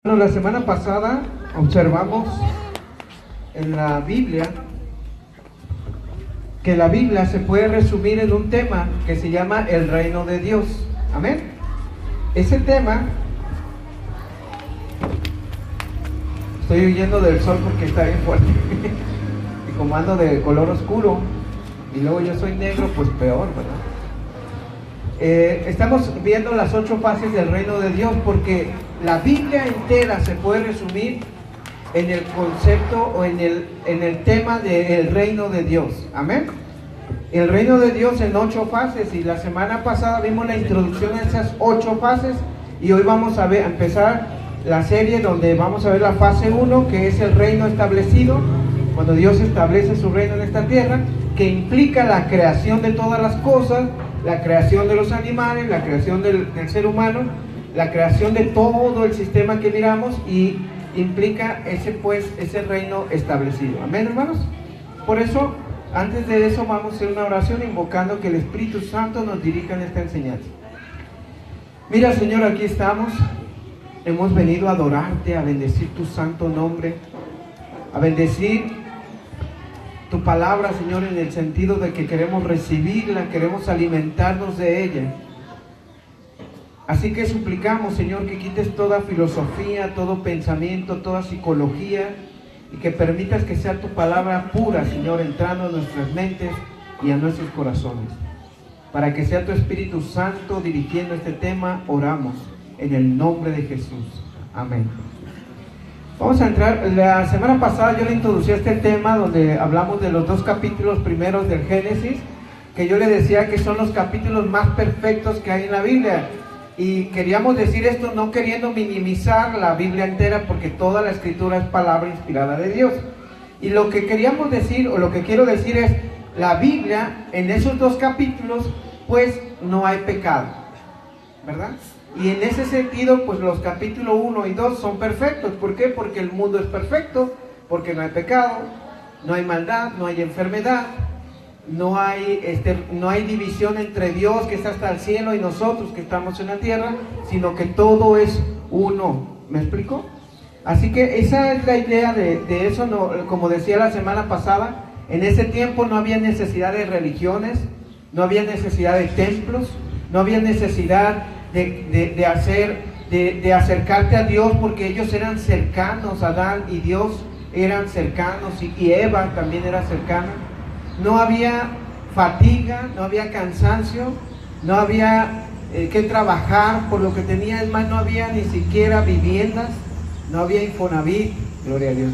Bueno, la semana pasada observamos en la Biblia que la Biblia se puede resumir en un tema que se llama el reino de Dios. Amén. Ese tema, estoy huyendo del sol porque está bien fuerte y como ando de color oscuro y luego yo soy negro, pues peor, ¿verdad? Estamos viendo las 8 fases del reino de Dios porque la Biblia entera se puede resumir en el concepto o en el tema del reino de Dios. Amén. El reino de Dios en 8 fases, y la semana pasada vimos la introducción a esas 8 fases, y hoy vamos a empezar la serie donde vamos a ver la fase 1, que es el reino establecido, cuando Dios establece su reino en esta tierra, que implica la creación de todas las cosas, la creación de los animales, la creación del ser humano, la creación de todo el sistema que miramos, y implica ese reino establecido. Amén, hermanos. Por eso, antes de eso, vamos a hacer una oración invocando que el Espíritu Santo nos dirija en esta enseñanza. Mira, Señor, aquí estamos. Hemos venido a adorarte, a bendecir tu santo nombre, a bendecir tu palabra, Señor, en el sentido de que queremos recibirla, queremos alimentarnos de ella. Así que suplicamos, Señor, que quites toda filosofía, todo pensamiento, toda psicología, y que permitas que sea tu palabra pura, Señor, entrando en nuestras mentes y a nuestros corazones. Para que sea tu Espíritu Santo dirigiendo este tema, oramos en el nombre de Jesús. Amén. Vamos a entrar. La semana pasada yo le introducí este tema donde hablamos de los 2 capítulos primeros del Génesis, que yo le decía que son los capítulos más perfectos que hay en la Biblia. Y queríamos decir esto no queriendo minimizar la Biblia entera, porque toda la escritura es palabra inspirada de Dios. Y lo que queríamos decir, o lo que quiero decir es, la Biblia en esos 2 capítulos, pues no hay pecado, ¿verdad? Y en ese sentido, pues los capítulos 1 y 2 son perfectos. ¿Por qué? Porque el mundo es perfecto, porque no hay pecado, no hay maldad, no hay enfermedad, no hay división entre Dios que está hasta el cielo y nosotros que estamos en la tierra, sino que todo es uno. ¿Me explico? Así que esa es la idea de eso. No, como decía la semana pasada, en ese tiempo no había necesidad de religiones, no había necesidad de templos, no había necesidad de acercarte a Dios, porque ellos eran cercanos. Adán y Dios eran cercanos, y Eva también era cercana. No había fatiga, no había cansancio, no había que trabajar por lo que tenía. Es más, no había ni siquiera viviendas, no había Infonavit, gloria a Dios.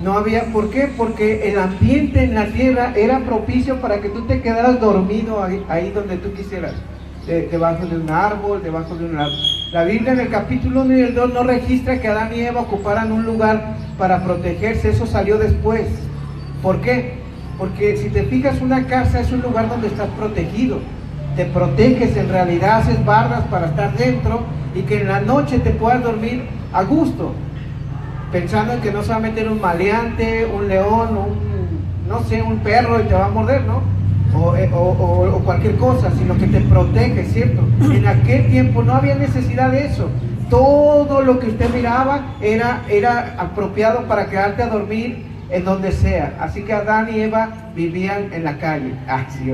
No había, ¿por qué? Porque el ambiente en la tierra era propicio para que tú te quedaras dormido ahí donde tú quisieras, debajo de un árbol, debajo de un árbol. La Biblia en el capítulo 1 y el 2 no registra que Adán y Eva ocuparan un lugar para protegerse. Eso salió después. ¿Por qué? Porque si te fijas, una casa es un lugar donde estás protegido. Te proteges, en realidad haces barras para estar dentro y que en la noche te puedas dormir a gusto, pensando en que no se va a meter un maleante, un león, un perro y te va a morder, ¿no? O cualquier cosa, sino que te protege, ¿cierto? En aquel tiempo no había necesidad de eso. Todo lo que usted miraba era apropiado para quedarte a dormir en donde sea. Así que Adán y Eva vivían en la calle, sí,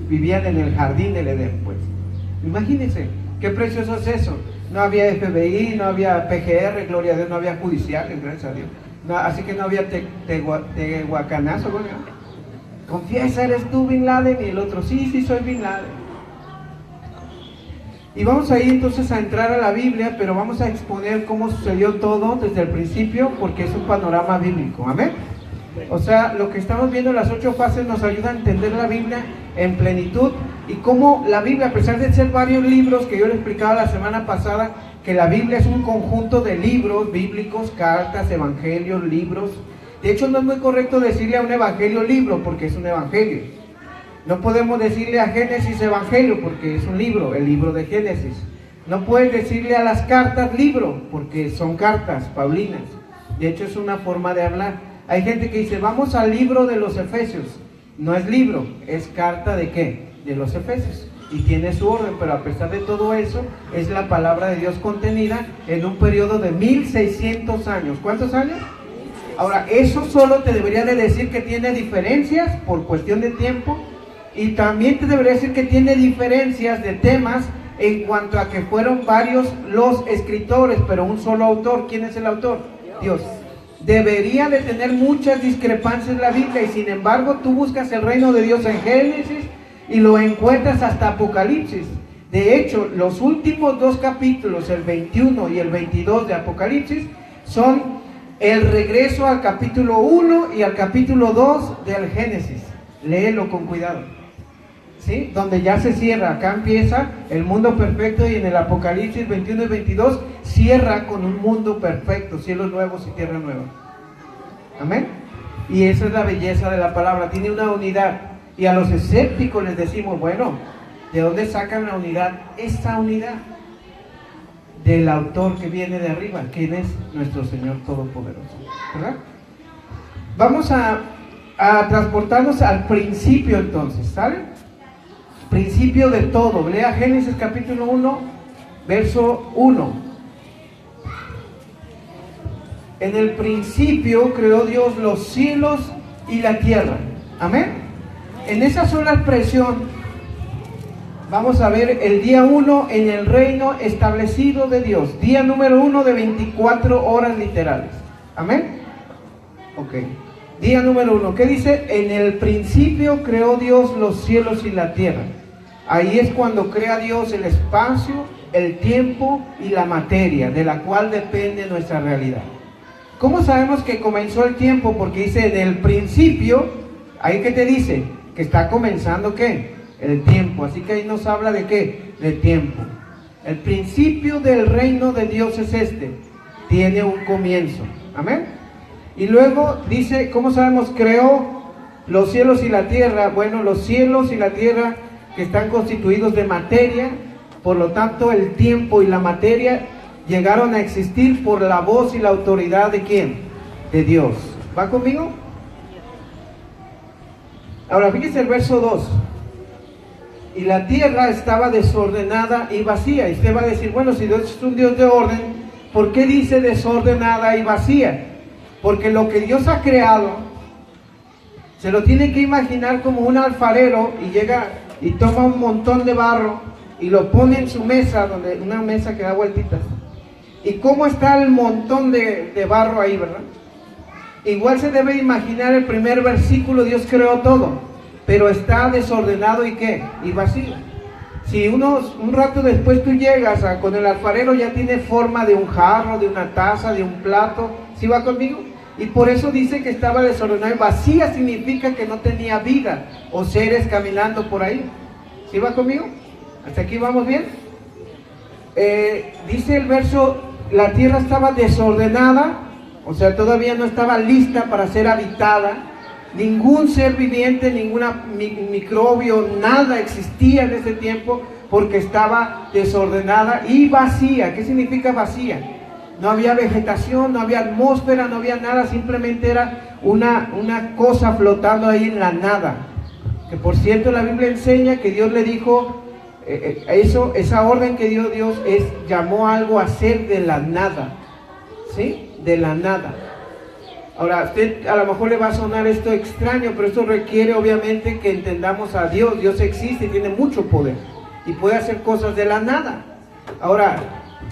vivían en el jardín del Edén, pues. Imagínense, qué precioso es eso. No había FBI, no había PGR, gloria a Dios, no había judiciales, gracias a Dios. No, así que no había tehuacanazo, ¿no? Confiesa, ¿eres tú Bin Laden? Y el otro, sí, soy Bin Laden. Y vamos a ir entonces a entrar a la Biblia, pero vamos a exponer cómo sucedió todo desde el principio, porque es un panorama bíblico. Amén. O sea, lo que estamos viendo en las 8 fases nos ayuda a entender la Biblia en plenitud, y cómo la Biblia, a pesar de ser varios libros, que yo le explicaba la semana pasada, que la Biblia es un conjunto de libros bíblicos, cartas, evangelios, libros. De hecho, no es muy correcto decirle a un evangelio libro, porque es un evangelio. No podemos decirle a Génesis evangelio, porque es un libro, el libro de Génesis. No puedes decirle a las cartas libro, porque son cartas paulinas. De hecho, es una forma de hablar. Hay gente que dice, vamos al libro de los Efesios. No es libro, es carta ¿de qué? De los Efesios. y tiene su orden, pero a pesar de todo eso, es la palabra de Dios contenida en un periodo de 1600 años. ¿Cuántos años? Ahora, eso solo te debería de decir que tiene diferencias por cuestión de tiempo, y también te debería decir que tiene diferencias de temas en cuanto a que fueron varios los escritores, pero un solo autor. ¿Quién es el autor? Dios. Debería de tener muchas discrepancias en la Biblia, y sin embargo tú buscas el reino de Dios en Génesis y lo encuentras hasta Apocalipsis. De hecho, los últimos dos capítulos, el 21 y el 22 de Apocalipsis, son el regreso al capítulo 1 y al capítulo 2 del Génesis. Léelo con cuidado, ¿sí? Donde ya se cierra. Acá empieza el mundo perfecto, y en el Apocalipsis 21 y 22 cierra con un mundo perfecto, cielos nuevos y tierra nueva. Amén. Y esa es la belleza de la palabra, tiene una unidad. Y a los escépticos les decimos, bueno, ¿de dónde sacan la unidad? Esa unidad del autor que viene de arriba, quien es nuestro Señor Todopoderoso, ¿verdad? Vamos a transportarnos al principio entonces, ¿sale? Principio de todo. Lea Génesis capítulo 1, verso 1. En el principio creó Dios los cielos y la tierra. Amén. En esa sola expresión vamos a ver el día 1 en el reino establecido de Dios. Día número 1 de 24 horas literales. Amén. Ok. Día número 1. ¿Qué dice? En el principio creó Dios los cielos y la tierra. Ahí es cuando crea Dios el espacio, el tiempo y la materia, de la cual depende nuestra realidad. ¿Cómo sabemos que comenzó el tiempo? Porque dice en el principio. ¿Ahí qué te dice? Que está comenzando ¿qué? El tiempo. Así que ahí nos habla de ¿qué? De tiempo. El principio del reino de Dios es este. Tiene un comienzo. Amén. Y luego dice, ¿cómo sabemos? Creó los cielos y la tierra. Bueno, los cielos y la tierra que están constituidos de materia, por lo tanto el tiempo y la materia llegaron a existir por la voz y la autoridad ¿de quién? De Dios. ¿Va conmigo? Ahora fíjese el verso 2. Y la tierra estaba desordenada y vacía. Y usted va a decir, bueno, si Dios es un Dios de orden, ¿por qué dice desordenada y vacía? Porque lo que Dios ha creado, se lo tiene que imaginar como un alfarero, y llega y toma un montón de barro y lo pone en su mesa, una mesa que da vueltitas. ¿Y cómo está el montón de barro ahí, verdad? Igual se debe imaginar el primer versículo. Dios creó todo, pero está desordenado y ¿qué? Y vacío. Si un rato después tú llegas con el alfarero, ya tiene forma de un jarro, de una taza, de un plato. ¿Sí va conmigo? Y por eso dice que estaba desordenado y vacía. Significa que no tenía vida o seres caminando por ahí. ¿Sí va conmigo? ¿Hasta aquí vamos bien? Dice el verso, la tierra estaba desordenada. O sea, todavía no estaba lista para ser habitada. Ningún ser viviente, ninguna microbio, nada existía en ese tiempo, porque estaba desordenada y vacía. ¿Qué significa vacía? No había vegetación, no había atmósfera, no había nada. Simplemente era una cosa flotando ahí en la nada. Que por cierto la Biblia enseña que Dios le dijo, esa orden que dio Dios llamó algo a ser de la nada. ¿Sí? De la nada. Ahora, a usted a lo mejor le va a sonar esto extraño, pero esto requiere obviamente que entendamos a Dios. Dios existe y tiene mucho poder y puede hacer cosas de la nada. Ahora,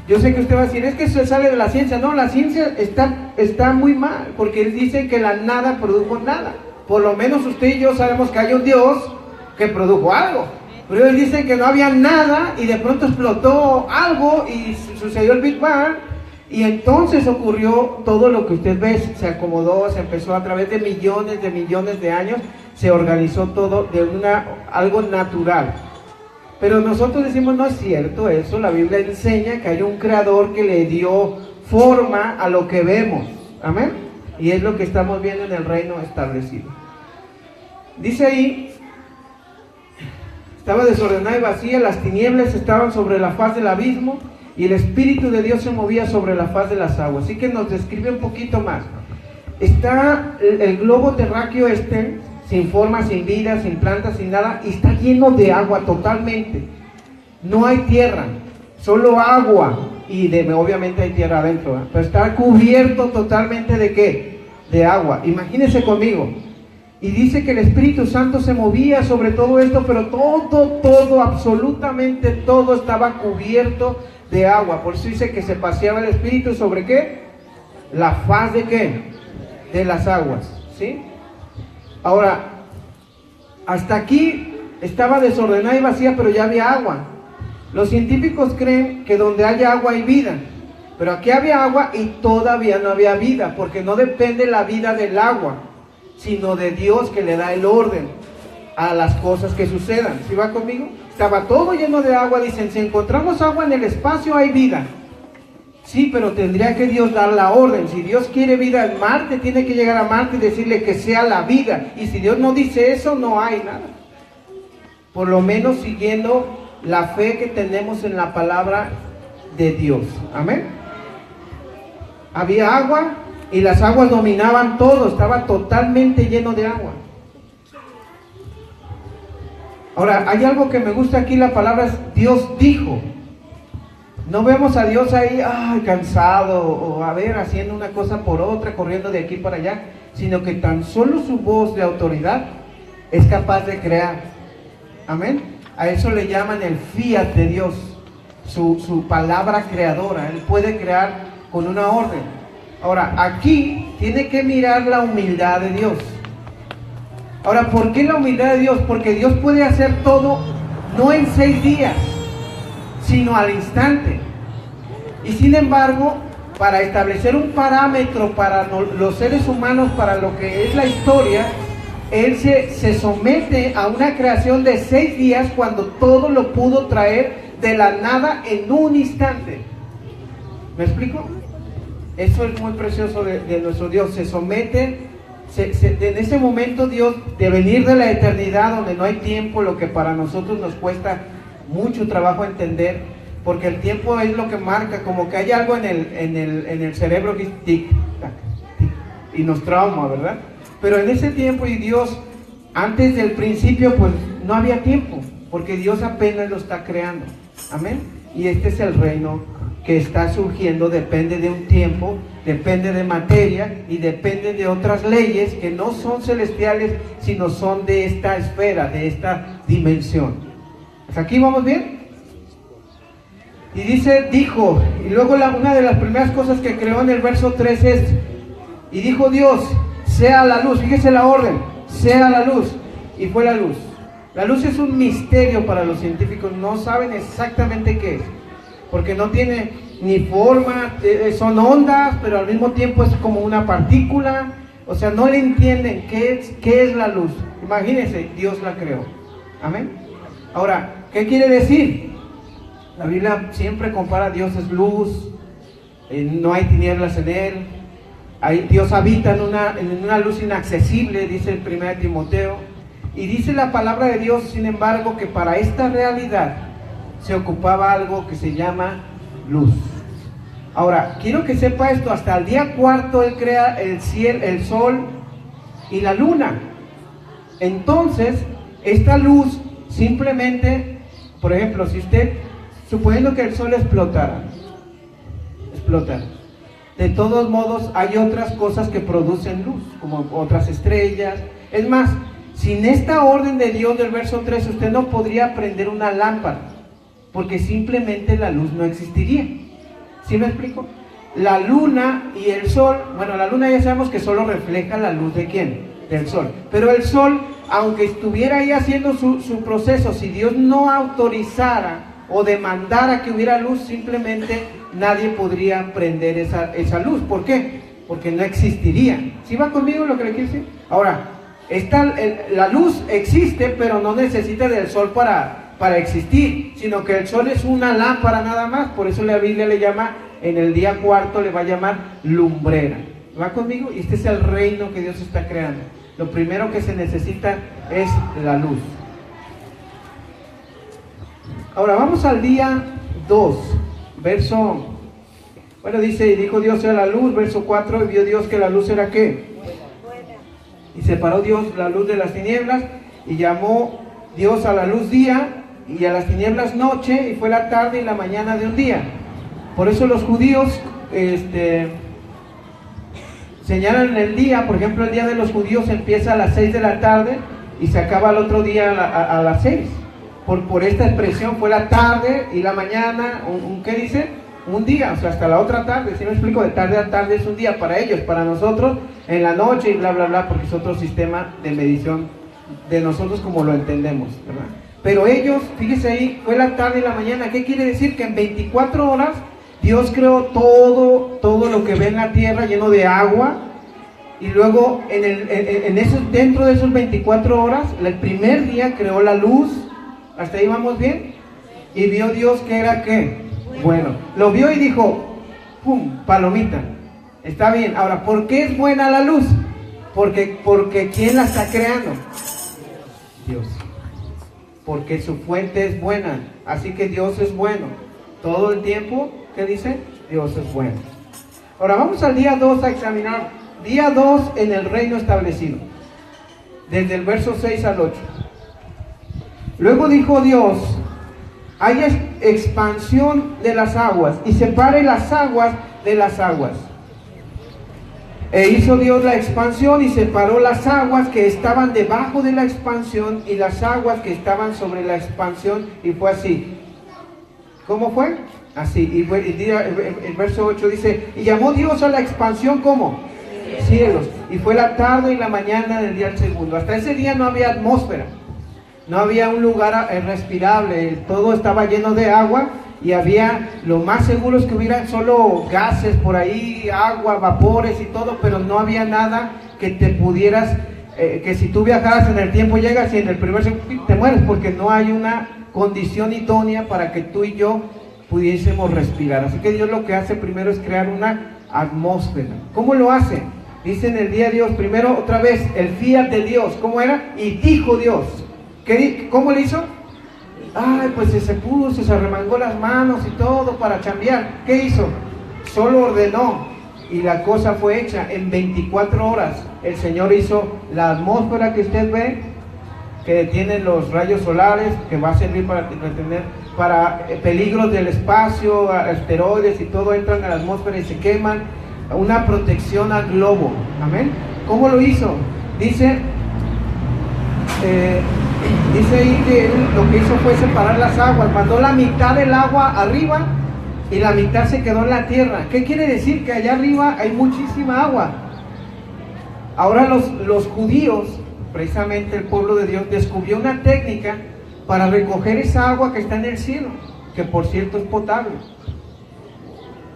yo sé que usted va a decir, es que eso sale de la ciencia. No, la ciencia está muy mal, porque él dice que la nada produjo nada. Por lo menos usted y yo sabemos que hay un Dios que produjo algo, pero ellos dicen que no había nada y de pronto explotó algo y sucedió el Big Bang. Y entonces ocurrió todo lo que usted ve, se acomodó, se empezó a través de millones de años, se organizó todo de algo natural. Pero nosotros decimos, no es cierto eso. La Biblia enseña que hay un creador que le dio forma a lo que vemos. Amén. Y es lo que estamos viendo en el reino establecido. Dice ahí, estaba desordenada y vacía, las tinieblas estaban sobre la faz del abismo, y el Espíritu de Dios se movía sobre la faz de las aguas. Así que nos describe un poquito más. Está el globo terráqueo sin forma, sin vida, sin plantas, sin nada, y está lleno de agua totalmente. No hay tierra, solo agua, y obviamente hay tierra adentro, ¿verdad? Pero está cubierto totalmente ¿de qué? De agua. Imagínense conmigo. Y dice que el Espíritu Santo se movía sobre todo esto, pero todo, absolutamente todo estaba cubierto de agua. Por eso dice que se paseaba el Espíritu sobre ¿qué? La faz de ¿qué? De las aguas, ¿sí? Ahora, hasta aquí estaba desordenada y vacía, pero ya había agua. Los científicos creen que donde haya agua hay vida, pero aquí había agua y todavía no había vida, porque no depende la vida del agua, sino de Dios que le da el orden a las cosas que sucedan. ¿Sí va conmigo? Estaba todo lleno de agua. Dicen, si encontramos agua en el espacio hay vida. Sí, pero tendría que Dios dar la orden. Si Dios quiere vida en Marte, tiene que llegar a Marte y decirle que sea la vida. Y si Dios no dice eso, no hay nada. Por lo menos siguiendo la fe que tenemos en la palabra de Dios. Amén. Había agua y las aguas dominaban todo. Estaba totalmente lleno de agua. Ahora, hay algo que me gusta aquí, la palabra es Dios dijo. No vemos a Dios ahí, cansado, o haciendo una cosa por otra, corriendo de aquí para allá, sino que tan solo su voz de autoridad es capaz de crear. Amén. A eso le llaman el fiat de Dios, su palabra creadora. Él puede crear con una orden. Ahora, aquí tiene que mirar la humildad de Dios. Ahora, ¿por qué la humildad de Dios? Porque Dios puede hacer todo, no en 6 días, sino al instante. Y sin embargo, para establecer un parámetro para los seres humanos, para lo que es la historia, Él se somete a una creación de 6 días cuando todo lo pudo traer de la nada en un instante. ¿Me explico? Eso es muy precioso de nuestro Dios. Se somete, en ese momento Dios, de venir de la eternidad donde no hay tiempo, lo que para nosotros nos cuesta mucho trabajo entender, porque el tiempo es lo que marca, como que hay algo en el cerebro que es tic, tac, tic, y nos trauma, ¿verdad? Pero en ese tiempo, y Dios, antes del principio, pues no había tiempo, porque Dios apenas lo está creando. Amén. Y este es el reino que está surgiendo, depende de un tiempo, depende de materia y depende de otras leyes que no son celestiales, sino son de esta esfera, de esta dimensión. ¿Hasta aquí vamos bien? Y dijo, y luego una de las primeras cosas que creó en el verso 3 es, y dijo Dios, sea la luz. Fíjese la orden, sea la luz, y fue la luz. La luz es un misterio para los científicos, no saben exactamente qué es, porque no tiene ni forma, son ondas, pero al mismo tiempo es como una partícula, o sea, no le entienden qué es la luz. Imagínense, Dios la creó. Amén. Ahora, ¿qué quiere decir? La Biblia siempre compara a Dios es luz, no hay tinieblas en Él. Dios habita en una luz inaccesible, dice el 1 Timoteo. Y dice la palabra de Dios, sin embargo, que para esta realidad se ocupaba algo que se llama luz. Ahora, quiero que sepa esto, hasta el día 4 Él crea el cielo, el sol y la luna. Entonces, esta luz simplemente, por ejemplo, si usted, suponiendo que el sol explotara, de todos modos hay otras cosas que producen luz, como otras estrellas. Es más, sin esta orden de Dios del verso 3, usted no podría prender una lámpara, porque simplemente la luz no existiría. ¿Sí me explico? La luna y el sol, bueno, la luna ya sabemos que solo refleja la luz ¿de quién? Del sol. Pero el sol, aunque estuviera ahí haciendo su proceso, si Dios no autorizara o demandara que hubiera luz, simplemente nadie podría prender esa luz. ¿Por qué? Porque no existiría. ¿Sí va conmigo lo que le quiero decir? Ahora, la luz existe, pero no necesita del sol para existir, sino que el sol es una lámpara nada más. Por eso la Biblia le llama, en el día 4 le va a llamar lumbrera. ¿Va conmigo? Y este es el reino que Dios está creando. Lo primero que se necesita es la luz. Ahora vamos al día 2, dice, y dijo Dios sea la luz, verso 4, y vio Dios que la luz era ¿qué? Y separó Dios la luz de las tinieblas, y llamó Dios a la luz día, y a las tinieblas noche, y fue la tarde y la mañana de un día. Por eso los judíos señalan el día. Por ejemplo, el día de los judíos empieza a las 6 de la tarde y se acaba el otro día a las 6. Por esta expresión fue la tarde y la mañana, ¿qué dice? Un día, o sea, hasta la otra tarde. ¿Sí me explico? De tarde a tarde es un día para ellos, para nosotros en la noche y bla, bla, bla, porque es otro sistema de medición de nosotros como lo entendemos, ¿verdad? Pero ellos, fíjese ahí, fue la tarde y la mañana. ¿Qué quiere decir? Que en 24 horas Dios creó todo lo que ve en la tierra lleno de agua. Y luego dentro de esos 24 horas, el primer día creó la luz. ¿Hasta ahí vamos bien? Y vio Dios que era ¿qué? Bueno, lo vio y dijo, ¡pum! Palomita. Está bien. Ahora, ¿por qué es buena la luz? Porque ¿quién la está creando? Dios. Porque su fuente es buena. Así que Dios es bueno. Todo el tiempo, ¿qué dice? Dios es bueno. Ahora vamos al día 2 a examinar. Día 2 en el reino establecido. Desde el verso 6 al 8. Luego dijo Dios, haya expansión de las aguas y separe las aguas de las aguas. E hizo Dios la expansión y separó las aguas que estaban debajo de la expansión y las aguas que estaban sobre la expansión, y fue así. ¿Cómo fue? Así. Y el verso 8 dice, y llamó Dios a la expansión ¿cómo? Cielos. Y fue la tarde y la mañana del día segundo. Hasta ese día no había atmósfera, no había un lugar respirable, todo estaba lleno de agua. Y había, lo más seguro es que hubieran solo gases por ahí, agua, vapores y todo, pero no había nada que te pudieras, que si tú viajaras en el tiempo llegas y en el primer segundo te mueres, porque no hay una condición idónea para que tú y yo pudiésemos respirar. Así que Dios lo que hace primero es crear una atmósfera. ¿Cómo lo hace? Dice en el día de Dios, primero otra vez, el fiat de Dios. ¿Cómo era? Y dijo Dios. ¿Cómo le hizo? Ay, pues se puso, se arremangó las manos y todo para chambear. ¿Qué hizo? Solo ordenó y la cosa fue hecha. En 24 horas el Señor hizo la atmósfera que usted ve, que detiene los rayos solares, que va a servir para retener, para peligros del espacio, asteroides y todo entran a la atmósfera y se queman. Una protección al globo. Amén. ¿Cómo lo hizo? Dice ahí que él lo que hizo fue separar las aguas, mandó la mitad del agua arriba y la mitad se quedó en la tierra. ¿Qué quiere decir? Que allá arriba hay muchísima agua. Ahora los judíos, precisamente el pueblo de Dios, descubrió una técnica para recoger esa agua que está en el cielo, que por cierto es potable.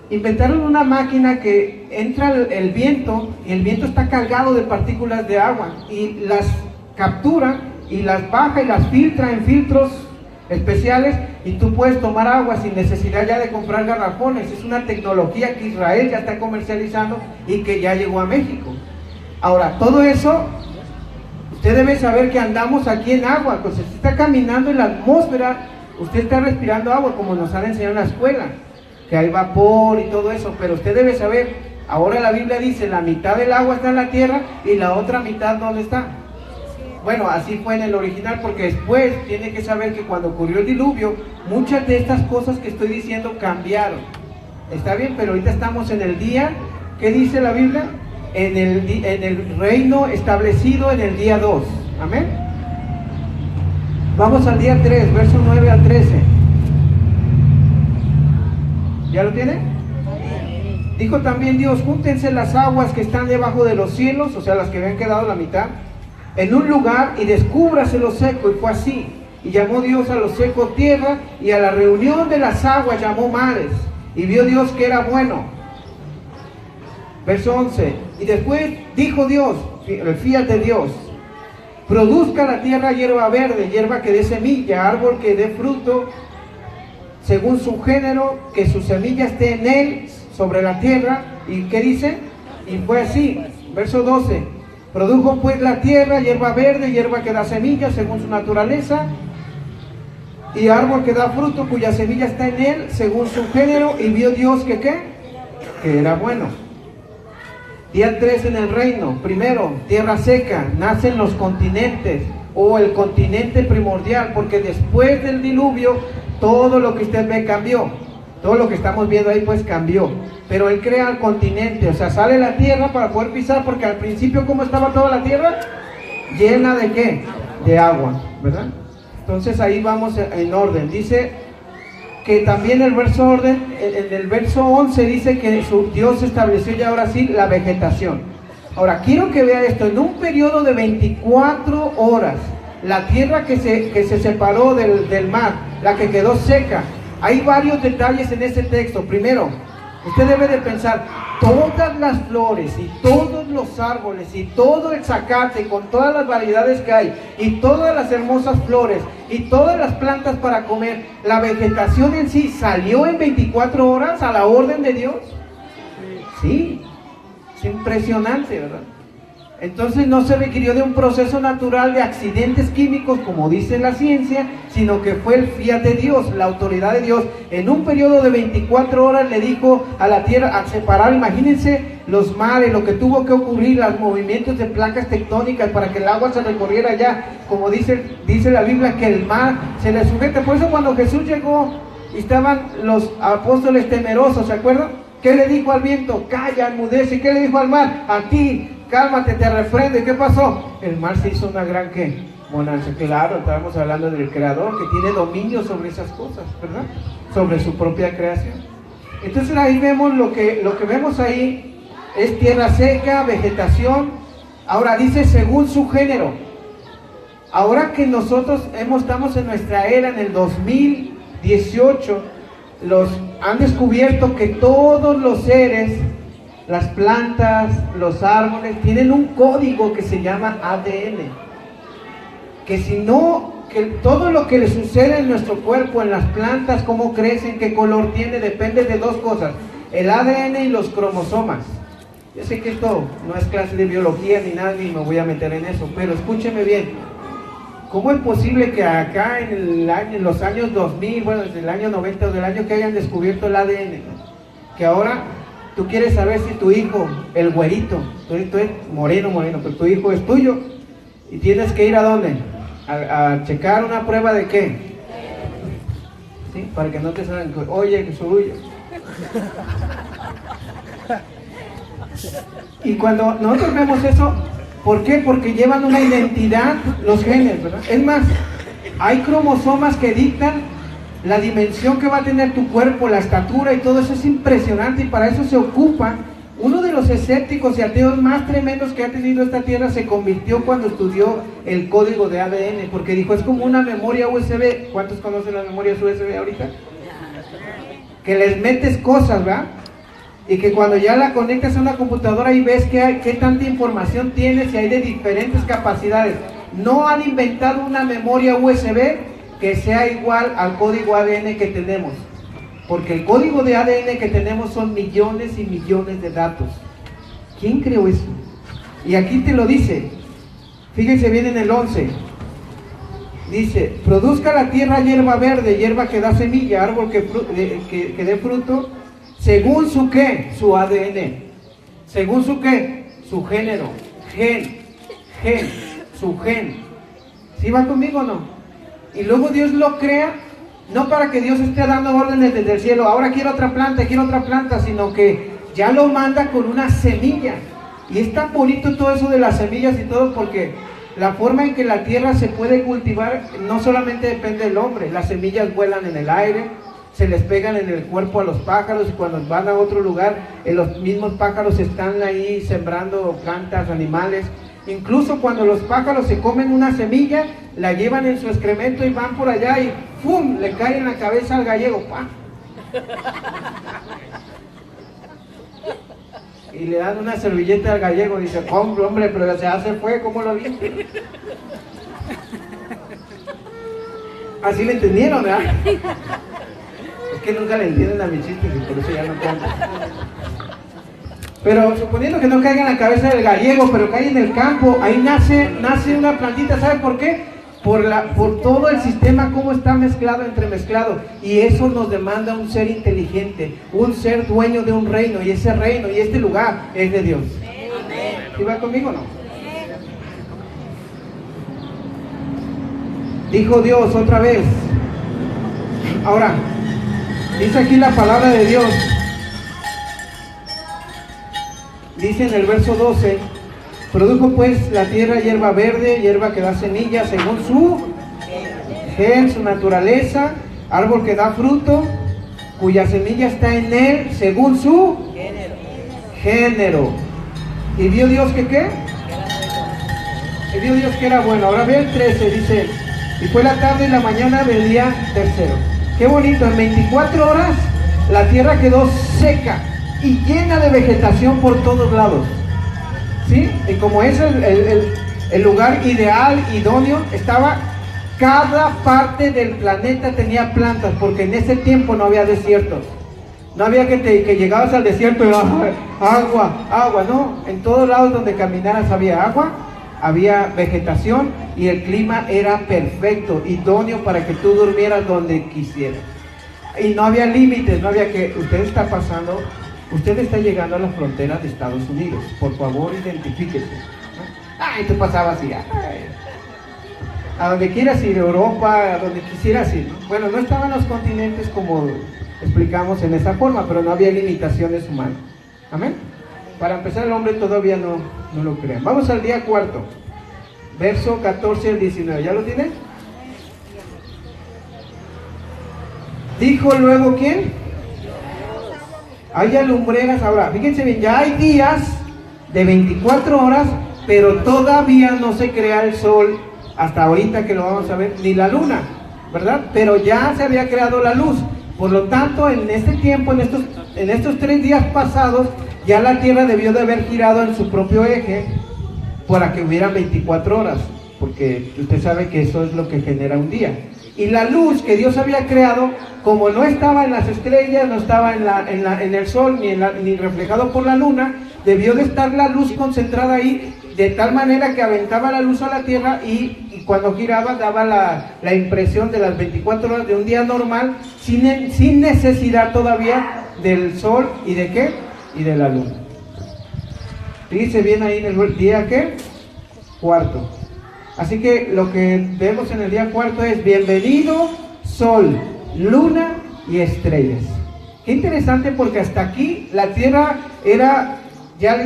Inventaron una máquina que entra el viento y el viento está cargado de partículas de agua y las captura y las baja y las filtra en filtros especiales y tú puedes tomar agua sin necesidad ya de comprar garrafones. Es una tecnología que Israel ya está comercializando y que ya llegó a México. Ahora, todo eso, usted debe saber que andamos aquí en agua. Pues usted está caminando en la atmósfera, usted está respirando agua, como nos han enseñado en la escuela, que hay vapor y todo eso, pero usted debe saber, ahora la Biblia dice, la mitad del agua está en la tierra y la otra mitad ¿dónde está? Bueno, así fue en el original, porque después tiene que saber que cuando ocurrió el diluvio, muchas de estas cosas que estoy diciendo cambiaron. Está bien, pero ahorita estamos en el día, ¿qué dice la Biblia? En el reino establecido en el día 2. Amén. Vamos al día 3, verso 9 al 13. ¿Ya lo tiene? Dijo también Dios, júntense las aguas que están debajo de los cielos, o sea, las que habían quedado la mitad, en un lugar y descúbrase lo seco. Y fue así. Y llamó Dios a lo seco tierra, y a la reunión de las aguas llamó mares. Y vio Dios que era bueno. Verso 11. Y después dijo Dios, el fiat de Dios, produzca la tierra hierba verde, hierba que dé semilla, árbol que dé fruto según su género, que su semilla esté en él, sobre la tierra. ¿Y qué dice? Y fue así. Verso 12. Produjo pues la tierra hierba verde, hierba que da semilla según su naturaleza, y árbol que da fruto cuya semilla está en él según su género. Y vio Dios que ¿qué? Que era bueno. Día 3 en el reino. Primero, tierra seca, nacen los continentes o el continente primordial, porque después del diluvio todo lo que usted ve cambió. Todo lo que estamos viendo ahí pues cambió. Pero Él crea el continente, o sea, sale la tierra para poder pisar, porque al principio, ¿cómo estaba toda la tierra? ¿Llena de qué? De agua, ¿verdad? Entonces ahí vamos en orden. Dice que también el en el verso 11 dice que Dios estableció ya ahora sí la vegetación. Ahora, quiero que vea esto. En un periodo de 24 horas, la tierra que se separó del mar, la que quedó seca, hay varios detalles en ese texto. Primero, usted debe de pensar, todas las flores y todos los árboles y todo el zacate con todas las variedades que hay y todas las hermosas flores y todas las plantas para comer, la vegetación en sí salió en 24 horas a la orden de Dios. Sí, es impresionante, ¿verdad? Entonces no se requirió de un proceso natural de accidentes químicos como dice la ciencia, sino que fue el fiat de Dios, la autoridad de Dios. En un periodo de 24 horas le dijo a la tierra a separar, imagínense los mares, lo que tuvo que ocurrir, los movimientos de placas tectónicas para que el agua se recorriera allá, como dice la Biblia, que el mar se le sujeta. Por eso cuando Jesús llegó y estaban los apóstoles temerosos, ¿se acuerdan? ¿Qué le dijo al viento? Calla, enmudece. ¿Qué le dijo al mar? A ti, cálmate, te refrendo. ¿Y qué pasó? El mar se hizo una gran ¿qué? Bonanza. Claro, estábamos hablando del Creador que tiene dominio sobre esas cosas, ¿verdad? Sobre su propia creación. Entonces ahí vemos lo que vemos ahí es tierra seca, vegetación. Ahora dice según su género. Ahora que nosotros estamos en nuestra era, en el 2018, han descubierto que todos los seres, las plantas, los árboles, tienen un código que se llama ADN. Que si no, que todo lo que le sucede en nuestro cuerpo, en las plantas, cómo crecen, qué color tiene, depende de dos cosas: el ADN y los cromosomas. Yo sé que esto no es clase de biología ni nada, ni me voy a meter en eso, pero escúcheme bien. ¿Cómo es posible que acá en los años 2000, bueno, desde el año 90 o del año que hayan descubierto el ADN, que ahora tú quieres saber si tu hijo, el güerito, tú eres moreno, pero tu hijo es tuyo y tienes que ir ¿a dónde? A checar una prueba de qué, ¿sí? Para que no te salgan, oye, que soy yo. Y cuando nosotros vemos eso, ¿por qué? Porque llevan una identidad los genes, ¿verdad? Es más, hay cromosomas que dictan la dimensión que va a tener tu cuerpo, la estatura y todo eso. Es impresionante, y para eso se ocupa. Uno de los escépticos y ateos más tremendos que ha tenido esta tierra se convirtió cuando estudió el código de ADN, porque dijo, es como una memoria USB. ¿Cuántos conocen las memorias USB ahorita? Que les metes cosas, ¿verdad? Y que cuando ya la conectas a una computadora y ves qué tanta información tienes y hay de diferentes capacidades. No han inventado una memoria USB que sea igual al código ADN que tenemos. Porque el código de ADN que tenemos son millones y millones de datos. ¿Quién creó eso? Y aquí te lo dice. Fíjense bien en el 11. Dice, produzca la tierra hierba verde, hierba que da semilla, árbol que dé fruto, según su qué, su ADN. Según su qué, su género. Su gen. ¿Sí va conmigo o no? Y luego Dios lo crea, no para que Dios esté dando órdenes desde el cielo, ahora quiero otra planta, sino que ya lo manda con una semilla. Y es tan bonito todo eso de las semillas y todo, porque la forma en que la tierra se puede cultivar no solamente depende del hombre. Las semillas vuelan en el aire, se les pegan en el cuerpo a los pájaros, y cuando van a otro lugar, los mismos pájaros están ahí sembrando plantas, animales. Incluso cuando los pájaros se comen una semilla, la llevan en su excremento y van por allá y ¡pum!, le cae en la cabeza al gallego, ¡pam! Y le dan una servilleta al gallego, dice, hombre, pero ya se fue, ¿cómo lo viste? Así le entendieron, ¿verdad? Es que nunca le entienden a mis chistes y por eso ya no canto. Pero suponiendo que no caiga en la cabeza del gallego, pero cae en el campo, ahí nace una plantita. ¿Sabe por qué? Por todo el sistema, cómo está entremezclado. Y eso nos demanda un ser inteligente, un ser dueño de un reino, y ese reino y este lugar es de Dios. ¿Sí va conmigo o no? Dijo Dios otra vez. Ahora, dice aquí la palabra de Dios. Dice en el verso 12: produjo pues la tierra hierba verde, hierba que da semilla según su gen, su naturaleza, árbol que da fruto, cuya semilla está en él según su género. ¿Y vio Dios que qué? Y vio Dios que era bueno. Ahora ve el 13, dice: y fue la tarde y la mañana del día tercero. Qué bonito, en 24 horas la tierra quedó seca y llena de vegetación por todos lados. ¿Sí? Y como es el lugar ideal, idóneo, estaba, cada parte del planeta tenía plantas, porque en ese tiempo no había desiertos. No había que llegabas al desierto y agua, no. En todos lados donde caminaras había agua, había vegetación y el clima era perfecto, idóneo para que tú durmieras donde quisieras. Y no había límites, no había que, usted está pasando, usted está llegando a la frontera de Estados Unidos, por favor identifíquese. Ay, tú pasabas así, a donde quieras ir, Europa, a donde quisieras ir, ¿no? Bueno, no estaban los continentes como explicamos en esa forma, pero no había limitaciones humanas. Amén. Para empezar, el hombre todavía no lo crea. Vamos al día cuarto, verso 14 al 19. ¿Ya lo tiene? Dijo luego, ¿quién? Haya lumbreras. Ahora, fíjense bien, ya hay días de 24 horas, pero todavía no se crea el sol, hasta ahorita que lo vamos a ver, ni la luna, ¿verdad? Pero ya se había creado la luz. Por lo tanto, en este tiempo, en estos 3 días pasados, ya la Tierra debió de haber girado en su propio eje para que hubiera 24 horas, porque usted sabe que eso es lo que genera un día. Y la luz que Dios había creado, como no estaba en las estrellas, no estaba en el sol, ni reflejado por la luna, debió de estar la luz concentrada ahí, de tal manera que aventaba la luz a la Tierra y cuando giraba daba la impresión de las 24 horas de un día normal, sin necesidad todavía del sol y de qué, y de la luna. Fíjense bien ahí en el día ¿qué? Cuarto. Así que lo que vemos en el día cuarto es: bienvenido sol, luna y estrellas. Qué interesante, porque hasta aquí la Tierra era, ya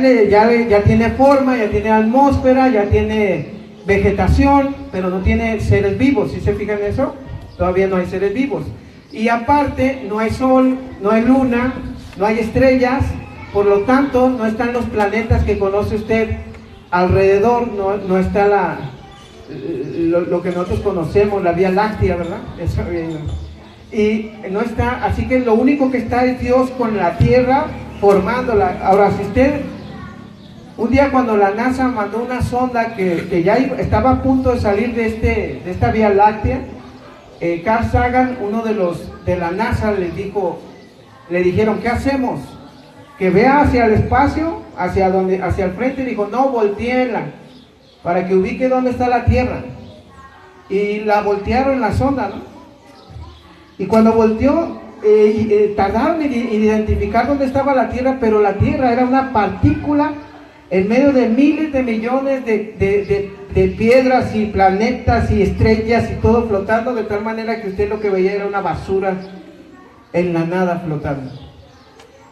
tiene forma, ya tiene atmósfera, ya tiene vegetación, pero no tiene seres vivos. ¿Sí se fijan en eso? Todavía no hay seres vivos. Y aparte, no hay sol, no hay luna, no hay estrellas, por lo tanto, no están los planetas que conoce usted alrededor, no está lo que nosotros conocemos, la Vía Láctea, ¿verdad? Eso, y no está, así que lo único que está es Dios con la Tierra formándola. Ahora, si usted, un día cuando la NASA mandó una sonda que ya estaba a punto de salir de esta Vía Láctea, Carl Sagan, uno de la NASA, le dijeron: ¿qué hacemos? Que vea hacia el espacio, hacia el frente, y dijo: no, voltéenla, para que ubique dónde está la Tierra. Y la voltearon la sonda, ¿no? Y cuando volteó, tardaron en identificar dónde estaba la Tierra, pero la Tierra era una partícula en medio de miles de millones de piedras y planetas y estrellas y todo flotando, de tal manera que usted lo que veía era una basura en la nada flotando.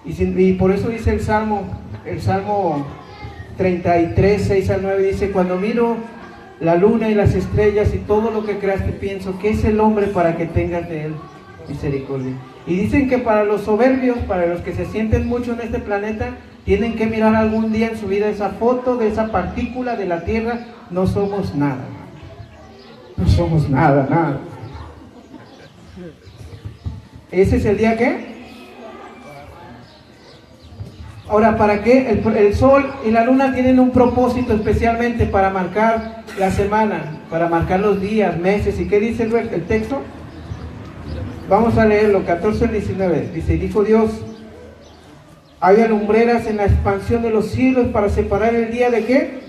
Y por eso dice el Salmo 33, 6 al 9, dice: cuando miro la luna y las estrellas y todo lo que creaste, pienso, ¿qué es el hombre para que tengas de él misericordia? Y dicen que para los soberbios, para los que se sienten mucho en este planeta, tienen que mirar algún día en su vida esa foto de esa partícula de la Tierra. No somos nada, no somos nada. ¿Ese es el día qué? Ahora, ¿para qué? El sol y la luna tienen un propósito, especialmente para marcar la semana, para marcar los días, meses. ¿Y qué dice el texto? Vamos a leerlo, 14 al 19. Dice: dijo Dios: haya lumbreras en la expansión de los cielos para separar el día de ¿qué?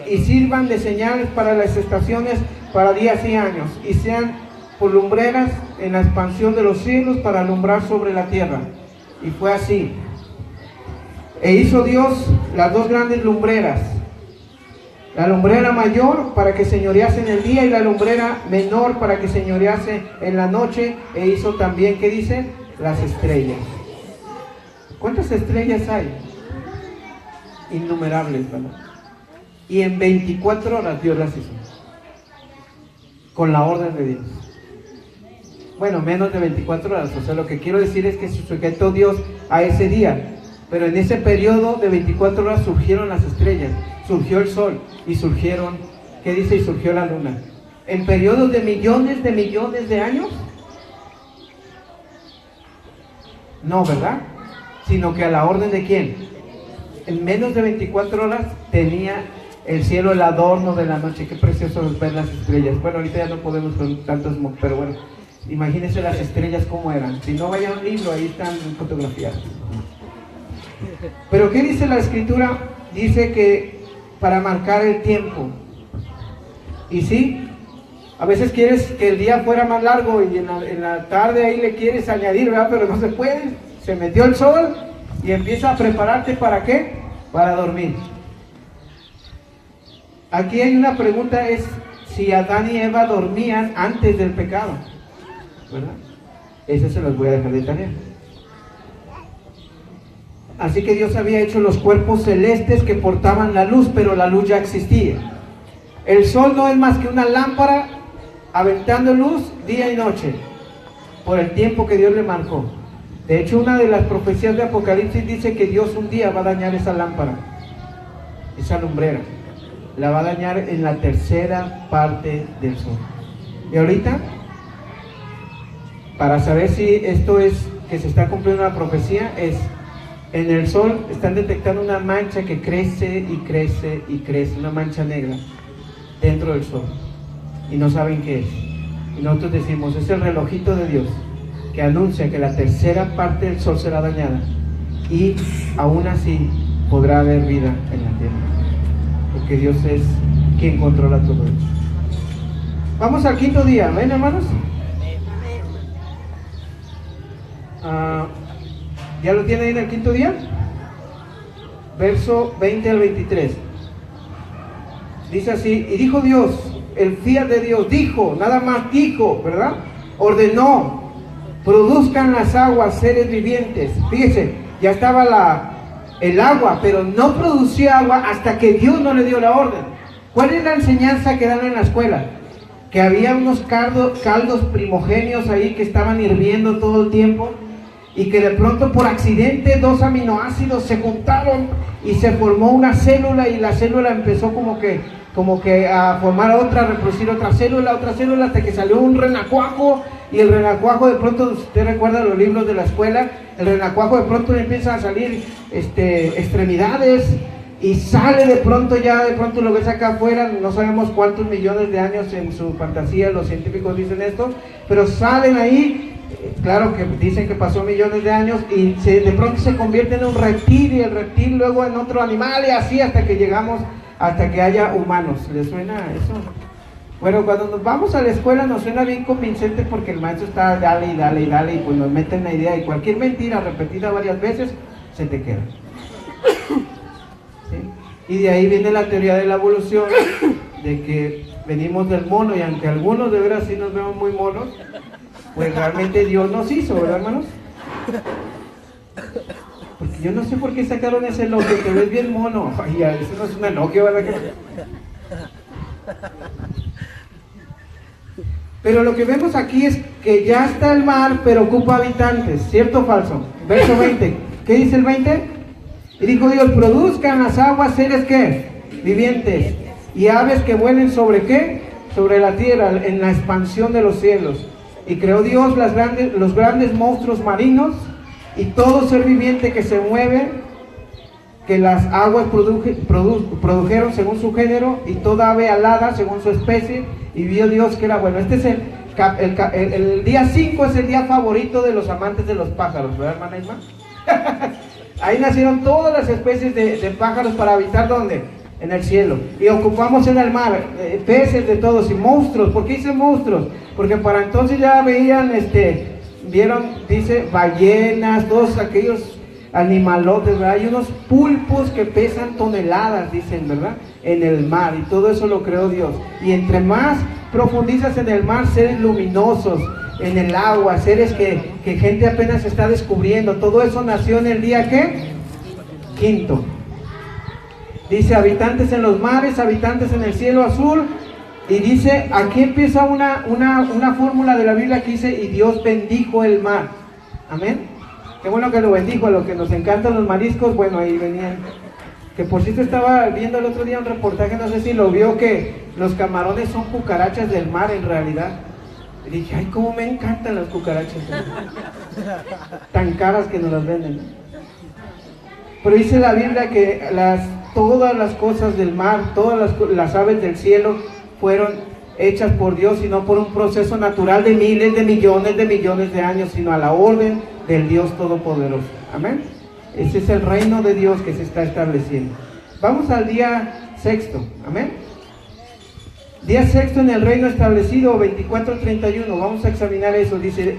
Y sirvan de señales para las estaciones, para días y años, y sean por lumbreras en la expansión de los cielos para alumbrar sobre la tierra. Y fue así. E hizo Dios las dos grandes lumbreras, la lumbrera mayor para que señorease en el día y la lumbrera menor para que señorease en la noche. E hizo también, ¿qué dice? Las estrellas. ¿Cuántas estrellas hay? Innumerables, ¿verdad? Y en 24 horas Dios las hizo, con la orden de Dios. Bueno, menos de 24 horas, o sea, lo que quiero decir es que se sujetó Dios a ese día, pero en ese periodo de 24 horas surgieron las estrellas, surgió el sol y surgieron, ¿qué dice? Y surgió la luna. En periodos de millones de años, no, ¿verdad? Sino que a la orden de ¿quién? En menos de 24 horas tenía el cielo el adorno de la noche. Qué precioso es ver las estrellas. Bueno, ahorita ya no podemos con tantos, pero bueno, imagínense las estrellas como eran. Si no, vaya a un libro, ahí están fotografiadas. Pero ¿qué dice la escritura? Dice que para marcar el tiempo. Y sí, a veces quieres que el día fuera más largo y en la tarde ahí le quieres añadir, ¿verdad? Pero no se puede. Se metió el sol y empieza a prepararte ¿para qué? Para dormir. Aquí hay una pregunta, es si Adán y Eva dormían antes del pecado, ¿verdad? Eso se los voy a dejar de tarea. Así que Dios había hecho los cuerpos celestes que portaban la luz, pero la luz ya existía. El sol no es más que una lámpara aventando luz día y noche, por el tiempo que Dios le marcó. De hecho, una de las profecías de Apocalipsis dice que Dios un día va a dañar esa lámpara, esa lumbrera. La va a dañar en la tercera parte del sol. Y ahorita, para saber si esto es que se está cumpliendo la profecía, es en el sol están detectando una mancha que crece y crece y crece, una mancha negra dentro del sol, y no saben qué es. Y nosotros decimos, es el relojito de Dios que anuncia que la tercera parte del sol será dañada, y aún así podrá haber vida en la tierra, porque Dios es quien controla todo eso. Vamos al quinto día, ¿ven, hermanos? ¿Ya lo tienen ahí en el quinto día? Verso 20 al 23. Dice así: y dijo Dios, el fiat de Dios, dijo, nada más dijo, ¿verdad? Ordenó, produzcan las aguas seres vivientes. Fíjese, ya estaba el agua, pero no producía agua hasta que Dios no le dio la orden. ¿Cuál es la enseñanza que dan en la escuela? Que había unos caldos primogéneos ahí que estaban hirviendo todo el tiempo, y que de pronto por accidente dos aminoácidos se juntaron y se formó una célula, y la célula empezó como que a formar otra, a reproducir otra célula, hasta que salió un renacuajo. Y el renacuajo, de pronto, usted recuerda los libros de la escuela, el renacuajo de pronto le empiezan a salir extremidades, y sale de pronto lo ves acá afuera. No sabemos cuántos millones de años en su fantasía los científicos dicen esto, pero salen ahí. Claro que dicen que pasó millones de años, y de pronto se convierte en un reptil, y el reptil luego en otro animal, y así hasta que haya humanos. ¿Les suena eso? Bueno, cuando nos vamos a la escuela nos suena bien convincente, porque el maestro está dale, y pues nos meten la idea, y cualquier mentira repetida varias veces se te queda. ¿Sí? Y de ahí viene la teoría de la evolución, de que venimos del mono, y aunque algunos de veras sí nos vemos muy monos, pues realmente Dios nos hizo, ¿verdad, hermanos? Porque yo no sé por qué sacaron ese elogio, te ves bien mono. Ay, eso no es un elogio, ¿verdad? Pero lo que vemos aquí es que ya está el mar, pero ocupa habitantes, ¿cierto o falso? Verso 20, ¿qué dice el 20? Y dijo Dios, produzcan las aguas seres, ¿qué? Vivientes, y aves que vuelen ¿sobre qué? Sobre la tierra, en la expansión de los cielos. Y creó Dios los grandes monstruos marinos y todo ser viviente que se mueve, que las aguas produjeron según su género, y toda ave alada según su especie, y vio Dios que era bueno. Este es el día 5, es el día favorito de los amantes de los pájaros, ¿verdad, hermana Isma? Ahí nacieron todas las especies de pájaros para habitar, ¿dónde? En el cielo. Y ocupamos en el mar peces de todos, y monstruos. ¿Por qué dice monstruos? Porque para entonces ya vieron, dice, ballenas, todos aquellos animalotes, ¿verdad? Hay unos pulpos que pesan toneladas, dicen, ¿verdad? En el mar, y todo eso lo creó Dios. Y entre más profundizas en el mar, seres luminosos, en el agua, seres que gente apenas está descubriendo, todo eso nació en el día, ¿qué? Quinto. Dice, habitantes en los mares, habitantes en el cielo azul. Y dice, aquí empieza una fórmula de la Biblia que dice, y Dios bendijo el mar. Amén. Qué bueno que lo bendijo. A los que nos encantan los mariscos, bueno, ahí venían. Que por cierto estaba viendo el otro día un reportaje, no sé si lo vio, que los camarones son cucarachas del mar en realidad. Y dije, ay, cómo me encantan las cucarachas. Tan caras que nos las venden. Pero dice la Biblia que todas las cosas del mar, todas las aves del cielo fueron hechas por Dios, y no por un proceso natural de miles de millones de años, sino a la orden del Dios Todopoderoso. Amén. Ese es el reino de Dios que se está estableciendo. Vamos al día sexto. Amén. Día sexto en el reino establecido, 24:31. Vamos a examinar eso. Dice,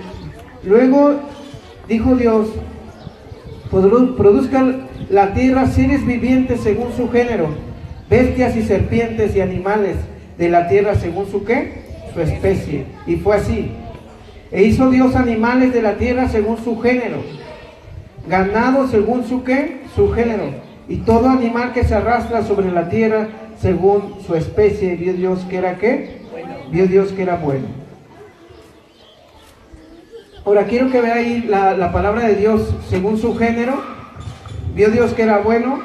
luego dijo Dios, produzca la tierra seres vivientes según su género, bestias y serpientes y animales de la tierra según su ¿qué? Su especie. Y fue así. E hizo Dios animales de la tierra según su género, ganado según su ¿qué? Su género, y todo animal que se arrastra sobre la tierra según su especie. Vio Dios que era ¿qué? Vio Dios que era bueno. Ahora quiero que vea ahí la palabra de Dios según su género. Vio Dios que era bueno,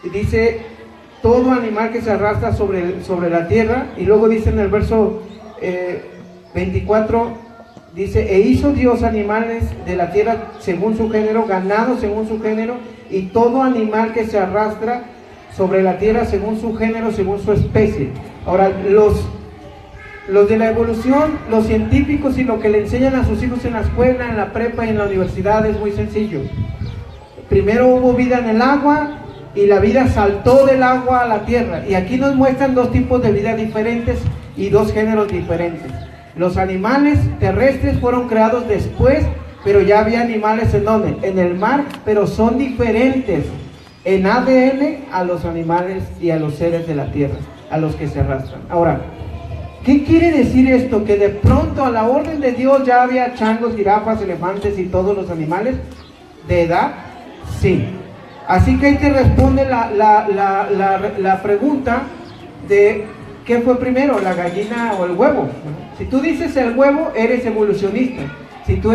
y dice todo animal que se arrastra sobre la tierra. Y luego dice en el verso 24, dice, e hizo Dios animales de la tierra según su género, ganado según su género, y todo animal que se arrastra sobre la tierra según su género, según su especie. Ahora, los de la evolución, los científicos, y lo que le enseñan a sus hijos en la escuela, en la prepa y en la universidad es muy sencillo. Primero hubo vida en el agua, y la vida saltó del agua a la tierra. Y aquí nos muestran dos tipos de vida diferentes y dos géneros diferentes. Los animales terrestres fueron creados después, pero ya había animales ¿en dónde? En el mar, pero son diferentes en ADN a los animales y a los seres de la tierra, a los que se arrastran. Ahora, ¿qué quiere decir esto? Que de pronto a la orden de Dios ya había changos, jirafas, elefantes y todos los animales de edad. Sí. Así que ahí te responde la pregunta de ¿qué fue primero, la gallina o el huevo? Si tú dices el huevo, eres evolucionista. Si tú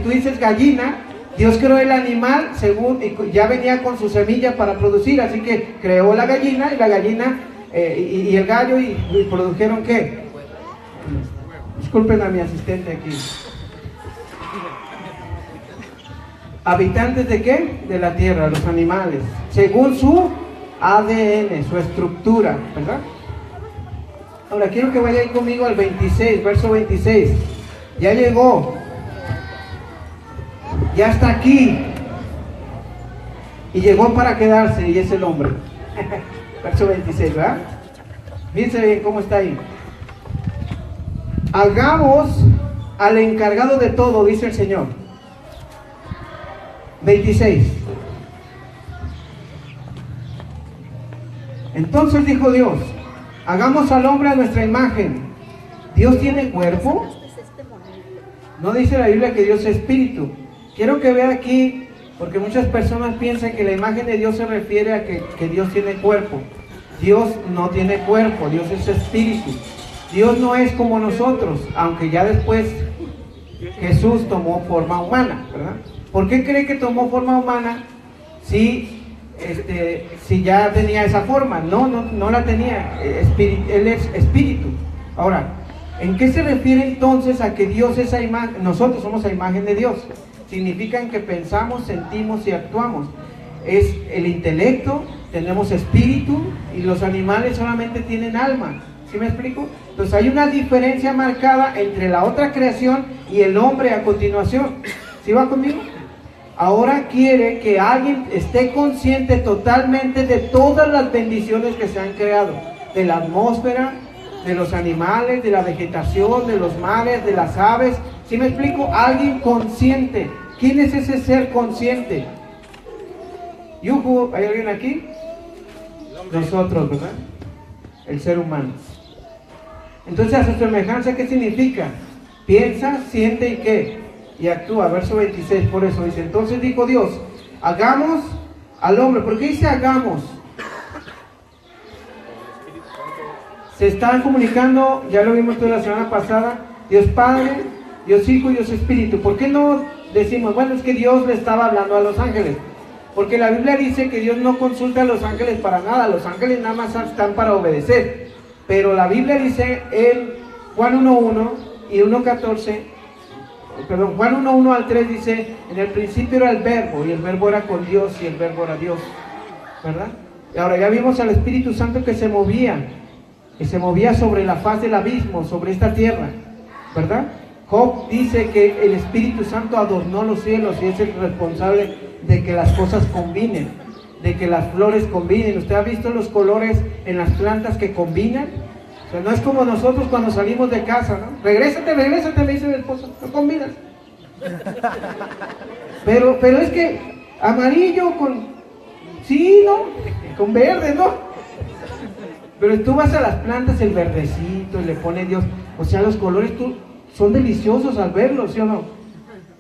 dices gallina, Dios creó el animal según, y ya venía con su semilla para producir, así que creó la gallina, y la gallina y el gallo, y produjeron ¿qué? Disculpen a mi asistente aquí. ¿Habitantes de qué? De la tierra, los animales, según su ADN, su estructura, ¿verdad? Ahora quiero que vaya ahí conmigo al 26, verso 26. Ya llegó, ya está aquí, y llegó para quedarse, y es el hombre. Verso 26, ¿verdad? Fíjense bien cómo está ahí. Hagamos al encargado de todo, dice el Señor. 26. Entonces dijo Dios, hagamos al hombre a nuestra imagen. ¿Dios tiene cuerpo? No dice la Biblia que Dios es espíritu. Quiero que vea aquí, porque muchas personas piensan que la imagen de Dios se refiere a que Dios tiene cuerpo. Dios no tiene cuerpo, Dios es espíritu. Dios no es como nosotros, aunque ya después Jesús tomó forma humana, ¿verdad? ¿Por qué cree que tomó forma humana si ya tenía esa forma? No la tenía. Él es espíritu. Ahora, ¿en qué se refiere entonces a que Dios es a imagen? Nosotros somos a imagen de Dios. Significan que pensamos, sentimos y actuamos. Es el intelecto, tenemos espíritu, y los animales solamente tienen alma. ¿Sí me explico? Entonces hay una diferencia marcada entre la otra creación y el hombre a continuación. ¿Sí va conmigo? Ahora quiere que alguien esté consciente totalmente de todas las bendiciones que se han creado, de la atmósfera, de los animales, de la vegetación, de los mares, de las aves. ¿Sí me explico? Alguien consciente. ¿Quién es ese ser consciente? Yuhu, ¿hay alguien aquí? Nosotros, ¿verdad? El ser humano. Entonces, a su semejanza, ¿qué significa? Piensa, siente y ¿qué? Y actúa. Verso 26, por eso dice, entonces dijo Dios, hagamos al hombre. ¿Por qué dice hagamos? Se están comunicando, ya lo vimos toda la semana pasada, Dios Padre, Dios Hijo y Dios Espíritu. ¿Por qué no decimos, bueno, es que Dios le estaba hablando a los ángeles? Porque la Biblia dice que Dios no consulta a los ángeles para nada, los ángeles nada más están para obedecer. Pero la Biblia dice en Juan 1:1 y 1:14, perdón, Juan 1:1 al 3 dice, en el principio era el verbo, y el verbo era con Dios, y el verbo era Dios, ¿verdad? Y ahora ya vimos al Espíritu Santo que se movía sobre la faz del abismo, sobre esta tierra, ¿verdad? Job dice que el Espíritu Santo adornó los cielos y es el responsable de que las cosas combinen, de que las flores combinen. ¿Usted ha visto los colores en las plantas que combinan? O sea, no es como nosotros cuando salimos de casa, ¿no? Regrésate, me dice el esposo, no combinas. Pero es que amarillo con, sí, ¿no? Con verde, ¿no? Pero tú vas a las plantas, el verdecito, y le pone Dios, o sea, los colores son deliciosos al verlos, ¿sí o no?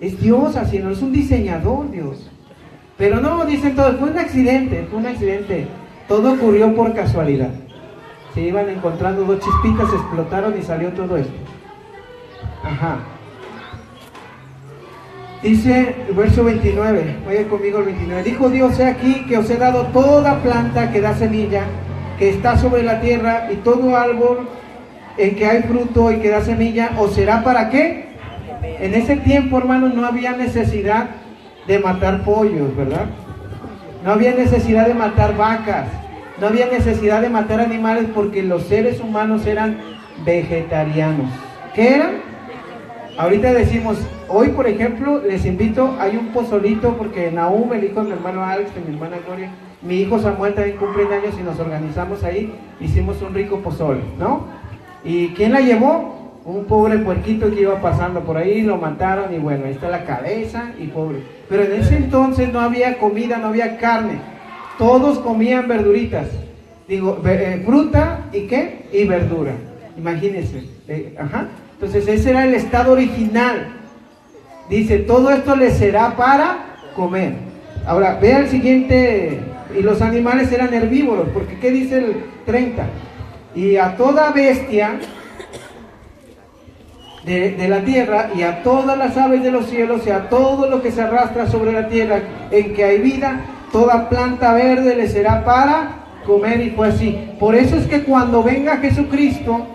Es Dios así, no es un diseñador, Dios. Pero no, dicen todos, fue un accidente, todo ocurrió por casualidad. Se iban encontrando dos chispitas, explotaron y salió todo esto. Ajá. Dice el verso 29, vaya conmigo el 29. Dijo Dios, he aquí que os he dado toda planta que da semilla, que está sobre la tierra, y todo árbol en que hay fruto y que da semilla, ¿os será para qué? En ese tiempo, hermanos, no había necesidad de matar pollos, ¿verdad? No había necesidad de matar vacas, no había necesidad de matar animales, porque los seres humanos eran vegetarianos. ¿Qué eran? Ahorita decimos, hoy por ejemplo, les invito, hay un pozolito, porque Nahum, el hijo de mi hermano Alex, de mi hermana Gloria, mi hijo Samuel también cumplen años y nos organizamos ahí, hicimos un rico pozole, ¿no? ¿Y quién la llevó? Un pobre puerquito que iba pasando por ahí, lo mataron y bueno, ahí está la cabeza y pobre. Pero en ese entonces no había comida, no había carne, todos comían verduritas, digo, fruta y ¿qué? Y verdura, imagínense, ajá. Entonces ese era el estado original. Dice, todo esto les será para comer. Ahora, vea el siguiente, y los animales eran herbívoros, porque ¿qué dice el 30? Y a toda bestia de la tierra, y a todas las aves de los cielos, y a todo lo que se arrastra sobre la tierra, en que hay vida, toda planta verde les será para comer, y fue así. Por eso es que cuando venga Jesucristo,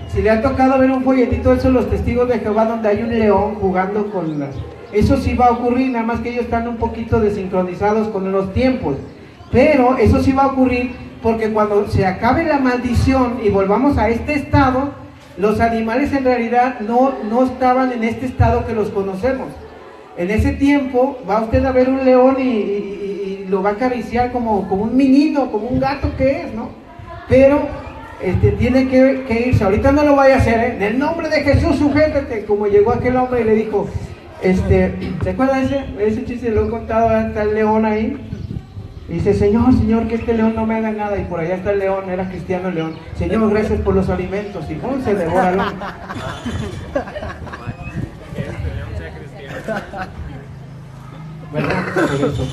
si le ha tocado ver un folletito, eso los testigos de Jehová, donde hay un león jugando con las... Eso sí va a ocurrir, nada más que ellos están un poquito desincronizados con los tiempos. Pero eso sí va a ocurrir porque cuando se acabe la maldición y volvamos a este estado, los animales en realidad no estaban en este estado que los conocemos. En ese tiempo va usted a ver un león y lo va a acariciar como un menino, como un gato que es, ¿no? Pero tiene que irse. Ahorita no lo vaya a hacer, ¿eh? En el nombre de Jesús, sujétate, como llegó aquel hombre y le dijo, ¿se acuerdan ese chiste? Lo he contado, está el león ahí. Y dice, Señor, que este león no me haga nada. Y por allá está el león, era cristiano el león. Señor, gracias por los alimentos. Y ¡pum! Se devora el león. Que este león sea cristiano. ¿Verdad? Por eso,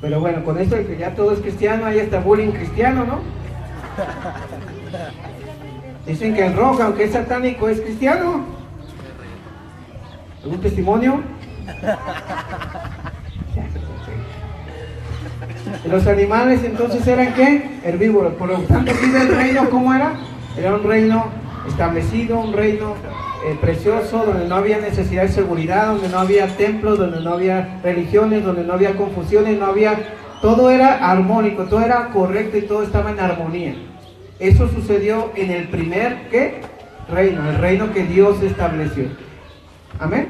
pero bueno, con esto de que ya todo es cristiano, ahí está bullying cristiano, ¿no? Dicen que el rock, aunque es satánico, es cristiano. ¿Algún testimonio? Los animales entonces eran ¿qué? Herbívoros. Por lo tanto, aquí del reino, ¿cómo era? Era un reino establecido, un reino precioso, donde no había necesidad de seguridad, donde no había templos, donde no había religiones, donde no había confusiones, todo era armónico, todo era correcto y todo estaba en armonía. Eso sucedió en el primer ¿qué? Reino, el reino que Dios estableció. Amén.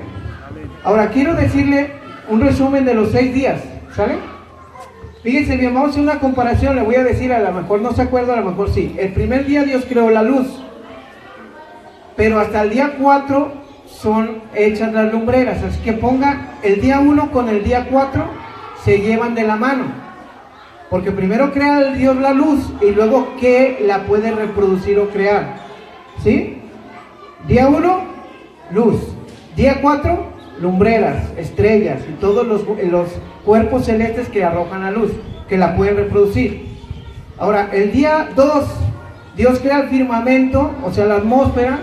Ahora quiero decirle un resumen de los 6 días, ¿sale? Fíjense bien, vamos a hacer una comparación, le voy a decir, a lo mejor no se acuerda, a lo mejor sí. El primer día Dios creó la luz, pero hasta el día 4 son hechas las lumbreras, así que ponga el día 1 con el día 4, se llevan de la mano. Porque primero crea Dios la luz y luego ¿qué la puede reproducir o crear? ¿Sí? Día 1, luz. Día 4, lumbreras, estrellas y todos los cuerpos celestes que arrojan la luz, que la pueden reproducir. Ahora, el día 2, Dios crea el firmamento, o sea, la atmósfera,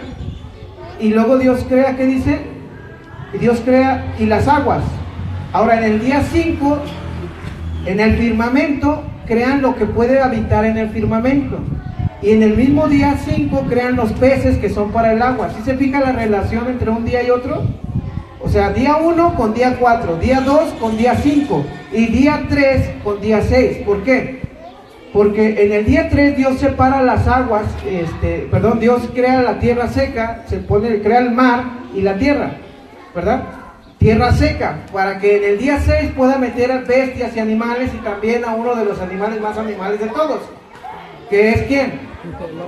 y luego Dios crea, ¿qué dice? Dios crea y las aguas. Ahora, en el día 5, en el firmamento, crean lo que puede habitar en el firmamento. Y en el mismo día 5 crean los peces que son para el agua. ¿Sí se fija la relación entre un día y otro? O sea, día 1 con día 4, día 2 con día 5 y día 3 con día 6. ¿Por qué? Porque en el día 3 Dios separa las aguas, Dios crea la tierra seca, crea el mar y la tierra, ¿verdad? Tierra seca, para que en el día 6 pueda meter a bestias y animales y también a uno de los animales más animales de todos. ¿Que es quién?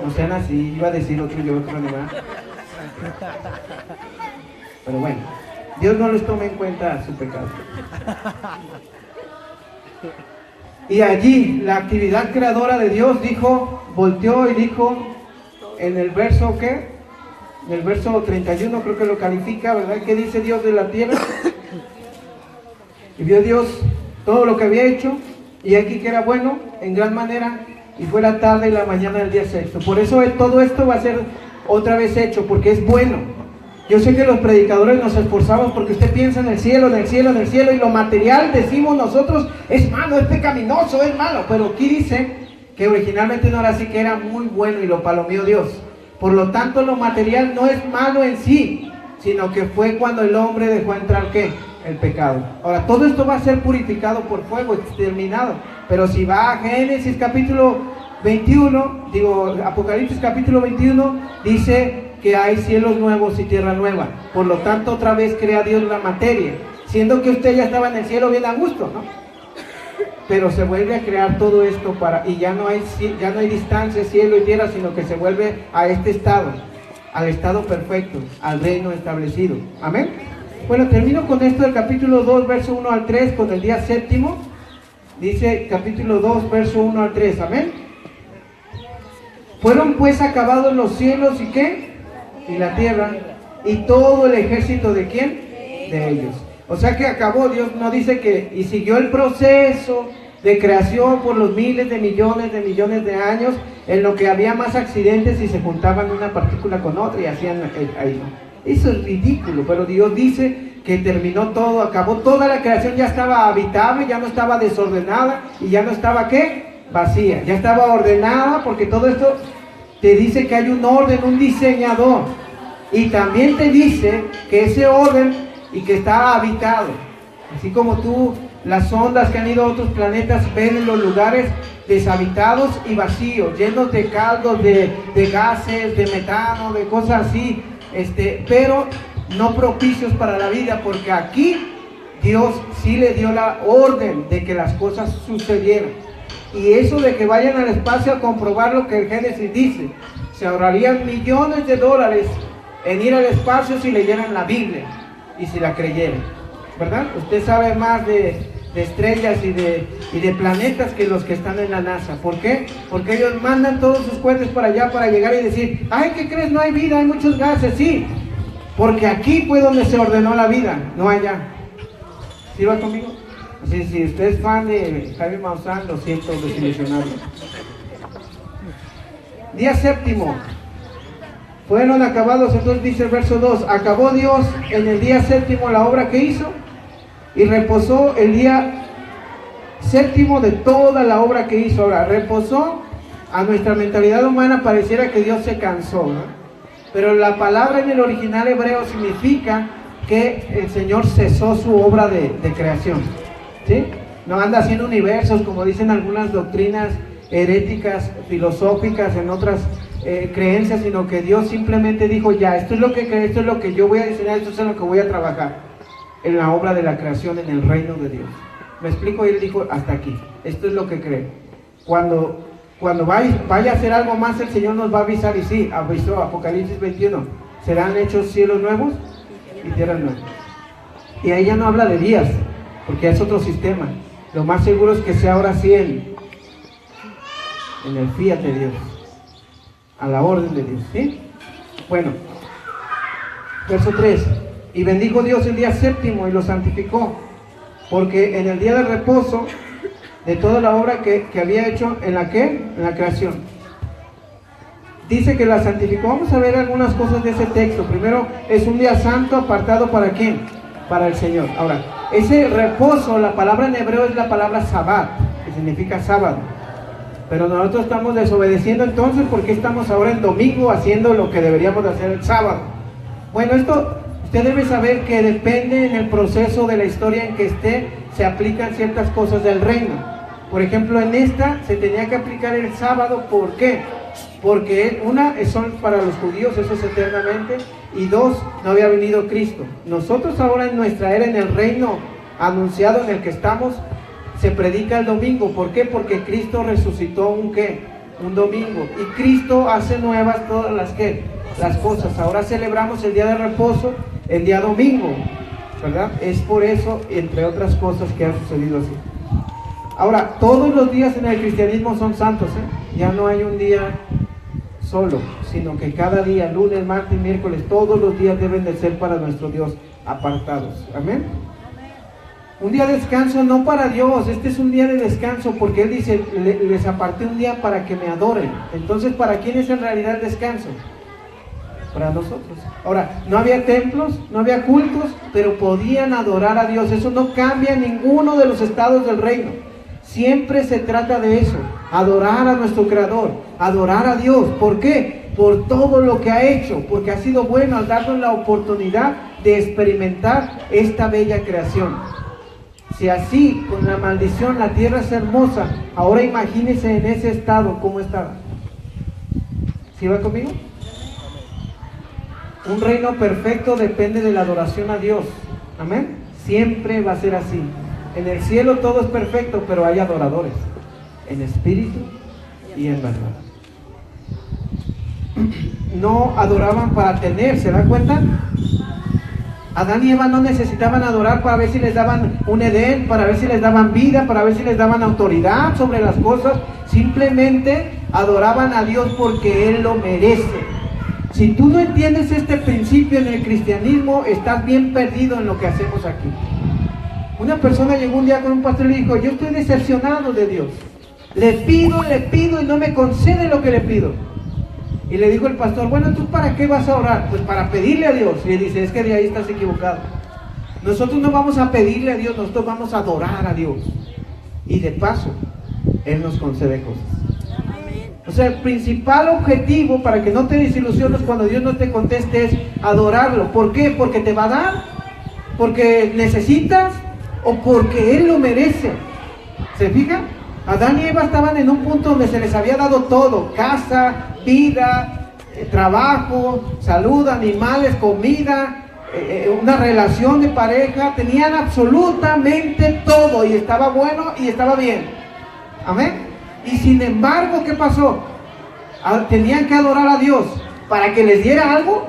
No sean así, iba a decir otro animal. Pero bueno, Dios no les toma en cuenta su pecado. Y allí la actividad creadora de Dios volteó y dijo en el verso ¿qué? En el verso 31 creo que lo califica, ¿verdad? ¿Qué dice Dios de la tierra? Y vio Dios todo lo que había hecho y aquí que era bueno en gran manera y fue la tarde y la mañana del día sexto. Por eso todo esto va a ser otra vez hecho, porque es bueno. Yo sé que los predicadores nos esforzamos porque usted piensa en el cielo, en el cielo, en el cielo, y lo material, decimos nosotros, es malo, es pecaminoso, es malo. Pero aquí dice que originalmente no era así, que era muy bueno y lo palomeó Dios. Por lo tanto, lo material no es malo en sí, sino que fue cuando el hombre dejó entrar, ¿qué? El pecado. Ahora, todo esto va a ser purificado por fuego, exterminado. Pero si va a Génesis capítulo 21, Apocalipsis capítulo 21, dice que hay cielos nuevos y tierra nueva. Por lo tanto, otra vez crea Dios la materia, siendo que usted ya estaba en el cielo bien a gusto, ¿no? Pero se vuelve a crear todo esto y ya no hay distancia, cielo y tierra, sino que se vuelve a este estado, al estado perfecto, al reino establecido. Amén. Bueno, termino con esto del capítulo 2, verso 1 al 3, con el día séptimo. Dice capítulo 2, verso 1 al 3. Amén. Fueron pues acabados los cielos y ¿qué? Y la tierra, y todo el ejército ¿de quién? De ellos. O sea que acabó. Dios no dice y siguió el proceso de creación por los miles de millones de años, en lo que había más accidentes y se juntaban una partícula con otra y hacían ahí. Eso es ridículo, pero Dios dice que terminó todo, acabó toda la creación, ya estaba habitable, ya no estaba desordenada y ya no estaba ¿qué? Vacía, ya estaba ordenada, porque todo esto te dice que hay un orden, un diseñador, y también te dice que ese orden y que está habitado, así como tú, las sondas que han ido a otros planetas ven en los lugares deshabitados y vacíos, llenos de caldos, de gases, de metano, de cosas así, pero no propicios para la vida, porque aquí Dios sí le dio la orden de que las cosas sucedieran. Y eso de que vayan al espacio a comprobar lo que el Génesis dice, se ahorrarían millones de dólares en ir al espacio si leyeran la Biblia y si la creyeran, ¿verdad? Usted sabe más de estrellas y de planetas que los que están en la NASA. ¿Por qué? Porque ellos mandan todos sus cohetes para allá para llegar y decir, ay, ¿qué crees? No hay vida, hay muchos gases. Sí, porque aquí fue donde se ordenó la vida, no allá. ¿Sí va conmigo? Así, si usted es fan de Jaime Maussan, lo siento desilusionarlo. Día séptimo. Fueron acabados, entonces dice el verso 2, acabó Dios en el día séptimo la obra que hizo y reposó el día séptimo de toda la obra que hizo. Ahora, reposó, a nuestra mentalidad humana pareciera que Dios se cansó, ¿no? Pero la palabra en el original hebreo significa que el Señor cesó su obra de creación, ¿sí? No anda haciendo universos como dicen algunas doctrinas heréticas, filosóficas, en otras creencias, sino que Dios simplemente dijo, ya, esto es lo que yo voy a diseñar, esto es en lo que voy a trabajar en la obra de la creación, en el reino de Dios. ¿Me explico? Y él dijo, hasta aquí, esto es lo que creo. Cuando vaya a hacer algo más, el Señor nos va a avisar, y sí, avisó Apocalipsis 21, serán hechos cielos nuevos y tierras nuevas. Y ahí ya no habla de días, porque es otro sistema. Lo más seguro es que sea ahora sí en el fiat de Dios, a la orden de Dios, ¿sí? Bueno, verso 3. Y bendijo Dios el día séptimo y lo santificó, porque en el día de reposo de toda la obra que había hecho en la creación. Dice que la santificó. Vamos a ver algunas cosas de ese texto. Primero, es un día santo apartado ¿para quién? Para el Señor. Ahora, ese reposo, la palabra en hebreo es la palabra sabbat, que significa sábado. Pero nosotros estamos desobedeciendo, entonces, ¿por qué estamos ahora en domingo haciendo lo que deberíamos de hacer el sábado? Bueno, esto usted debe saber que depende en el proceso de la historia en que esté, se aplican ciertas cosas del reino. Por ejemplo, en esta se tenía que aplicar el sábado. ¿Por qué? Porque una, son para los judíos, eso es eternamente, y dos, no había venido Cristo. Nosotros ahora en nuestra era, en el reino anunciado en el que estamos, se predica el domingo. ¿Por qué? Porque Cristo resucitó un domingo, y Cristo hace nuevas todas las cosas. Ahora celebramos el día de reposo, el día domingo, ¿verdad? Es por eso, entre otras cosas, que ha sucedido así. Ahora, todos los días en el cristianismo son santos, ¿eh? Ya no hay un día solo, sino que cada día, lunes, martes, miércoles, todos los días deben de ser para nuestro Dios apartados. Amén. Un día de descanso no para Dios, este es un día de descanso porque Él dice, les aparté un día para que me adoren. Entonces, ¿para quién es en realidad el descanso? Para nosotros. Ahora, no había templos, no había cultos, pero podían adorar a Dios. Eso no cambia en ninguno de los estados del reino. Siempre se trata de eso, adorar a nuestro Creador, adorar a Dios. ¿Por qué? Por todo lo que ha hecho, porque ha sido bueno al darnos la oportunidad de experimentar esta bella creación. Si así, con la maldición, la tierra es hermosa, ahora imagínense en ese estado, ¿cómo estaba? ¿Sí va conmigo? Un reino perfecto depende de la adoración a Dios. Amén. Siempre va a ser así. En el cielo todo es perfecto, pero hay adoradores, en espíritu y en verdad. No adoraban para tener, ¿se dan cuenta? Adán y Eva no necesitaban adorar para ver si les daban un Edén, para ver si les daban vida, para ver si les daban autoridad sobre las cosas. Simplemente adoraban a Dios porque Él lo merece. Si tú no entiendes este principio en el cristianismo, estás bien perdido en lo que hacemos aquí. Una persona llegó un día con un pastor y le dijo, yo estoy decepcionado de Dios. Le pido y no me concede lo que le pido. Y le dijo el pastor, bueno, ¿tú para qué vas a orar? Pues para pedirle a Dios. Y él dice, es que de ahí estás equivocado. Nosotros no vamos a pedirle a Dios, nosotros vamos a adorar a Dios. Y de paso, Él nos concede cosas. O sea, el principal objetivo para que no te desilusiones cuando Dios no te conteste es adorarlo. ¿Por qué? Porque te va a dar, porque necesitas o porque Él lo merece. ¿Se fijan? Adán y Eva estaban en un punto donde se les había dado todo: casa, vida, trabajo, salud, animales, comida, una relación de pareja. Tenían absolutamente todo y estaba bueno y estaba bien. Amén. Y sin embargo, ¿qué pasó? ¿Tenían que adorar a Dios para que les diera algo?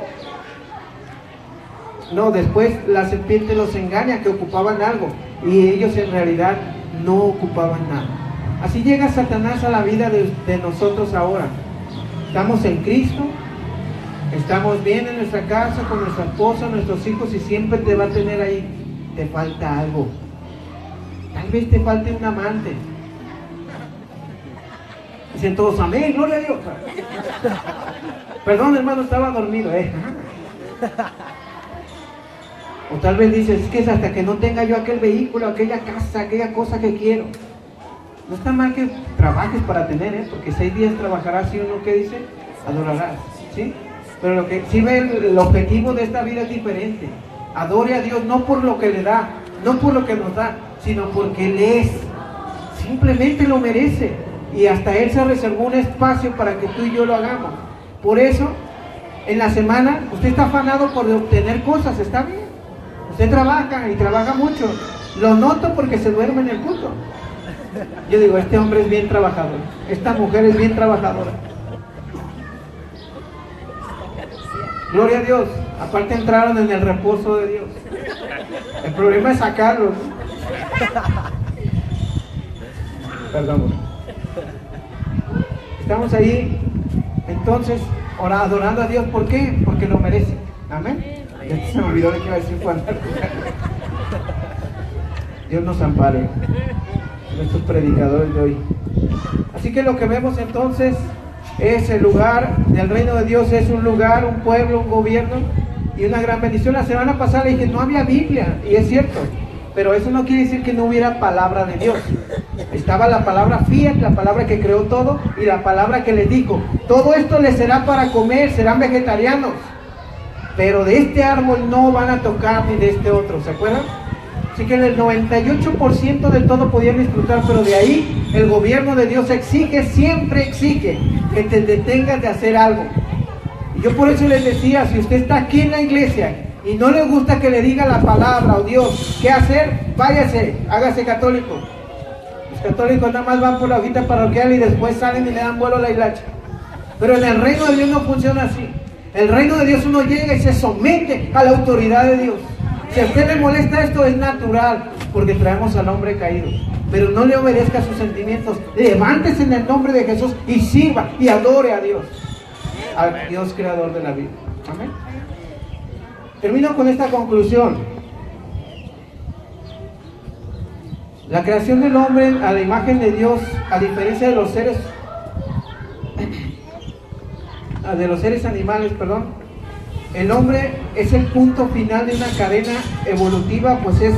No, después la serpiente los engaña que ocupaban algo y ellos en realidad no ocupaban nada. Así llega Satanás a la vida de nosotros ahora. Estamos en Cristo, estamos bien en nuestra casa, con nuestra esposa, nuestros hijos, y siempre te va a tener ahí. Te falta algo. Tal vez te falte un amante. Dicen todos, amén, gloria a Dios. Perdón, hermano, estaba dormido, O tal vez dices, es que es hasta que no tenga yo aquel vehículo, aquella casa, aquella cosa que quiero. No está mal que trabajes para tener, porque 6 días trabajarás, y uno que dice, adorarás, ¿sí? Pero lo que sí ve, el objetivo de esta vida es diferente. Adore a Dios no por lo que le da, no por lo que nos da, sino porque Él es. Simplemente lo merece. Y hasta Él se reservó un espacio para que tú y yo lo hagamos. Por eso, en la semana, usted está afanado por obtener cosas, está bien. Usted trabaja y trabaja mucho. Lo noto porque se duerme en el culto. Yo digo, este hombre es bien trabajador, esta mujer es bien trabajadora. Gloria a Dios. Aparte entraron en el reposo de Dios. El problema es sacarlos. Perdón. Estamos ahí, entonces, adorando a Dios. ¿Por qué? Porque lo merece. Amén. Ya se me olvidó de que iba a decir Juan. Dios nos ampare, nuestros predicadores de hoy. Así que lo que vemos entonces es el lugar del reino de Dios, es un lugar, un pueblo, un gobierno y una gran bendición. La semana pasada le dije, no había Biblia, y es cierto, pero eso no quiere decir que no hubiera palabra de Dios. Estaba la palabra fiat, la palabra que creó todo, y la palabra que les dijo, todo esto les será para comer, serán vegetarianos, pero de este árbol no van a tocar ni de este otro, ¿se acuerdan? Así que el 98% de todo podían disfrutar, pero de ahí el gobierno de Dios exige, siempre exige que te detengas de hacer algo. Y yo por eso les decía, si usted está aquí en la iglesia y no le gusta que le diga la palabra o Dios qué hacer, váyase, hágase católico. Los católicos nada más van por la hojita parroquial y después salen y le dan vuelo a la hilacha. Pero en el reino de Dios no funciona así. El reino de Dios uno llega y se somete a la autoridad de Dios. Si a usted le molesta esto, es natural, porque traemos al hombre caído. Pero no le obedezca a sus sentimientos. Levántese en el nombre de Jesús y sirva y adore a Dios, al Dios creador de la vida. Amén. Termino con esta conclusión. La creación del hombre a la imagen de Dios, a diferencia de los seres animales, el hombre es el punto final de una cadena evolutiva, pues es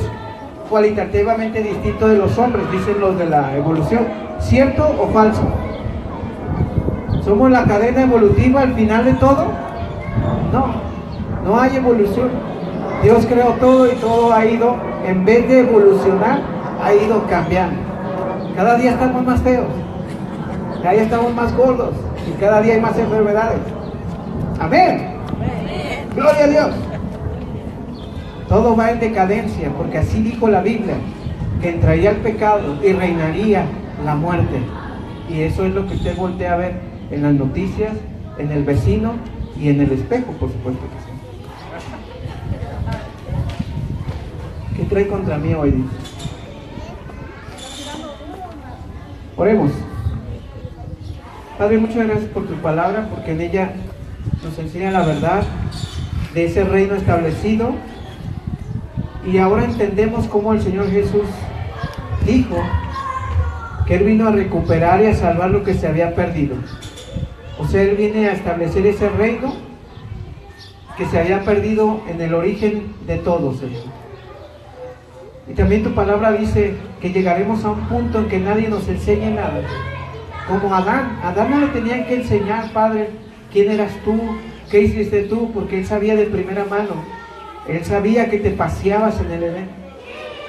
cualitativamente distinto de los hombres, dicen los de la evolución. ¿Cierto o falso? ¿Somos la cadena evolutiva al final de todo? No hay evolución. Dios creó todo y todo ha ido, en vez de evolucionar, ha ido cambiando. Cada día estamos más feos, cada día estamos más gordos y cada día hay más enfermedades. Amén. Gloria a Dios. Todo va en decadencia, porque así dijo la Biblia, que entraría el pecado y reinaría la muerte. Y eso es lo que usted voltea a ver en las noticias, en el vecino y en el espejo, por supuesto que sí. ¿Qué trae contra mí hoy? Oremos. Padre, muchas gracias por tu palabra, porque en ella nos enseña la verdad de ese reino establecido, y ahora entendemos cómo el Señor Jesús dijo que Él vino a recuperar y a salvar lo que se había perdido. O sea, Él viene a establecer ese reino que se había perdido en el origen de todos, Señor. Y también tu palabra dice que llegaremos a un punto en que nadie nos enseñe nada, como Adán. Adán no le tenían que enseñar, Padre, quién eras tú, qué hiciste tú, porque él sabía de primera mano. Él sabía que te paseabas en el Edén.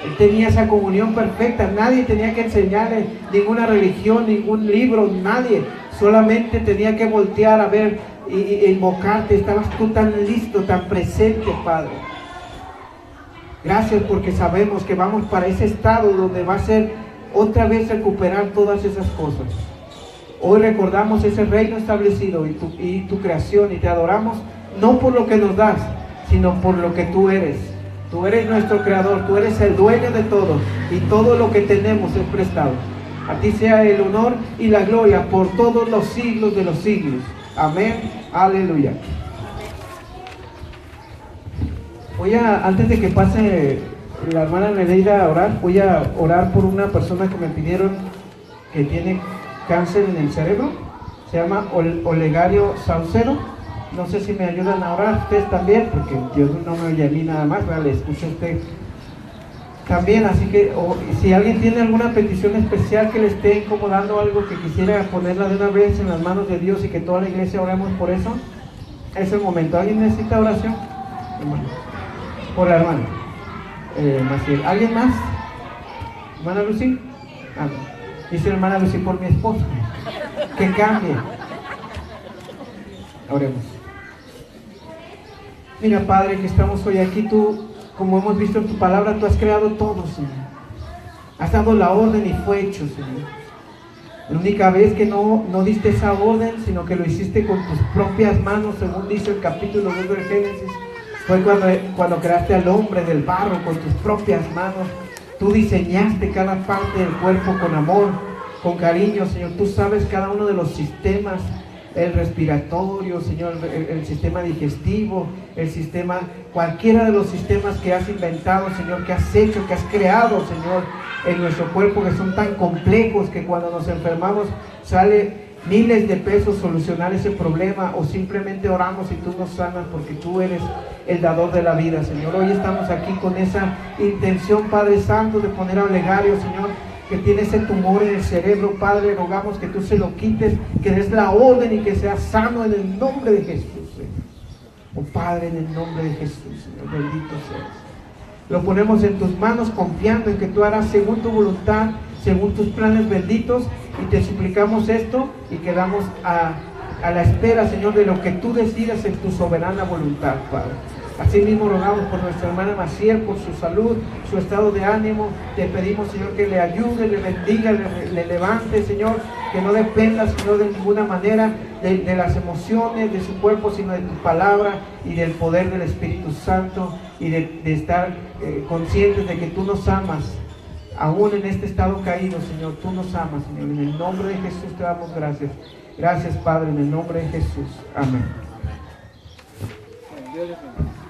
Él tenía esa comunión perfecta. Nadie tenía que enseñarle ninguna religión, ningún libro, nadie. Solamente tenía que voltear a ver e invocarte. Estabas tú tan listo, tan presente, Padre. Gracias, porque sabemos que vamos para ese estado donde va a ser otra vez recuperar todas esas cosas. Hoy recordamos ese reino establecido y tu creación, y te adoramos no por lo que nos das, sino por lo que tú eres. Tú eres nuestro creador, tú eres el dueño de todo, y todo lo que tenemos es prestado. A ti sea el honor y la gloria por todos los siglos de los siglos. Amén. Aleluya. Antes de que pase la hermana Nereida a orar, voy a orar por una persona que me pidieron que tiene cáncer en el cerebro. Se llama Olegario Saucedo. No sé si me ayudan a orar ustedes también, porque Dios no me oye a mí nada más, le escucho a usted también. Así que si alguien tiene alguna petición especial que le esté incomodando, algo que quisiera ponerla de una vez en las manos de Dios y que toda la iglesia oremos por eso, es el momento. ¿Alguien necesita oración? Hermano. Por la hermana Maciel. ¿Alguien más? ¿Hermana Lucy? Dice la hermana Lucy, por mi esposo, que cambie. Oremos. Mira, Padre, que estamos hoy aquí, tú, como hemos visto en tu palabra, tú has creado todo, Señor. Has dado la orden y fue hecho, Señor. La única vez que no diste esa orden, sino que lo hiciste con tus propias manos, según dice el capítulo 2 del Génesis, fue cuando creaste al hombre del barro con tus propias manos. Tú diseñaste cada parte del cuerpo con amor, con cariño, Señor. Tú sabes cada uno de los sistemas, el respiratorio, Señor, el sistema digestivo, el sistema, cualquiera de los sistemas que has inventado, Señor, que has hecho, que has creado, Señor, en nuestro cuerpo, que son tan complejos que cuando nos enfermamos sale miles de pesos solucionar ese problema, o simplemente oramos y tú nos sanas porque tú eres el dador de la vida, Señor. Hoy estamos aquí con esa intención, Padre Santo, de poner a Olegario, Señor, que tiene ese tumor en el cerebro. Padre, rogamos que tú se lo quites, que des la orden y que sea sano en el nombre de Jesús, Señor. Oh Padre, en el nombre de Jesús, Señor, bendito seas. Lo ponemos en tus manos confiando en que tú harás según tu voluntad, según tus planes benditos, y te suplicamos esto y quedamos a la espera, Señor, de lo que tú decidas en tu soberana voluntad, Padre. Asimismo rogamos por nuestra hermana Maciel, por su salud, su estado de ánimo. Te pedimos, Señor, que le ayude, le bendiga, le levante, Señor, que no dependa, Señor, de ninguna manera de las emociones de su cuerpo, sino de tu palabra y del poder del Espíritu Santo, y de estar conscientes de que tú nos amas, aún en este estado caído, Señor. Tú nos amas, Señor. En el nombre de Jesús te damos gracias. Gracias, Padre, en el nombre de Jesús. Amén. Dios les bendiga.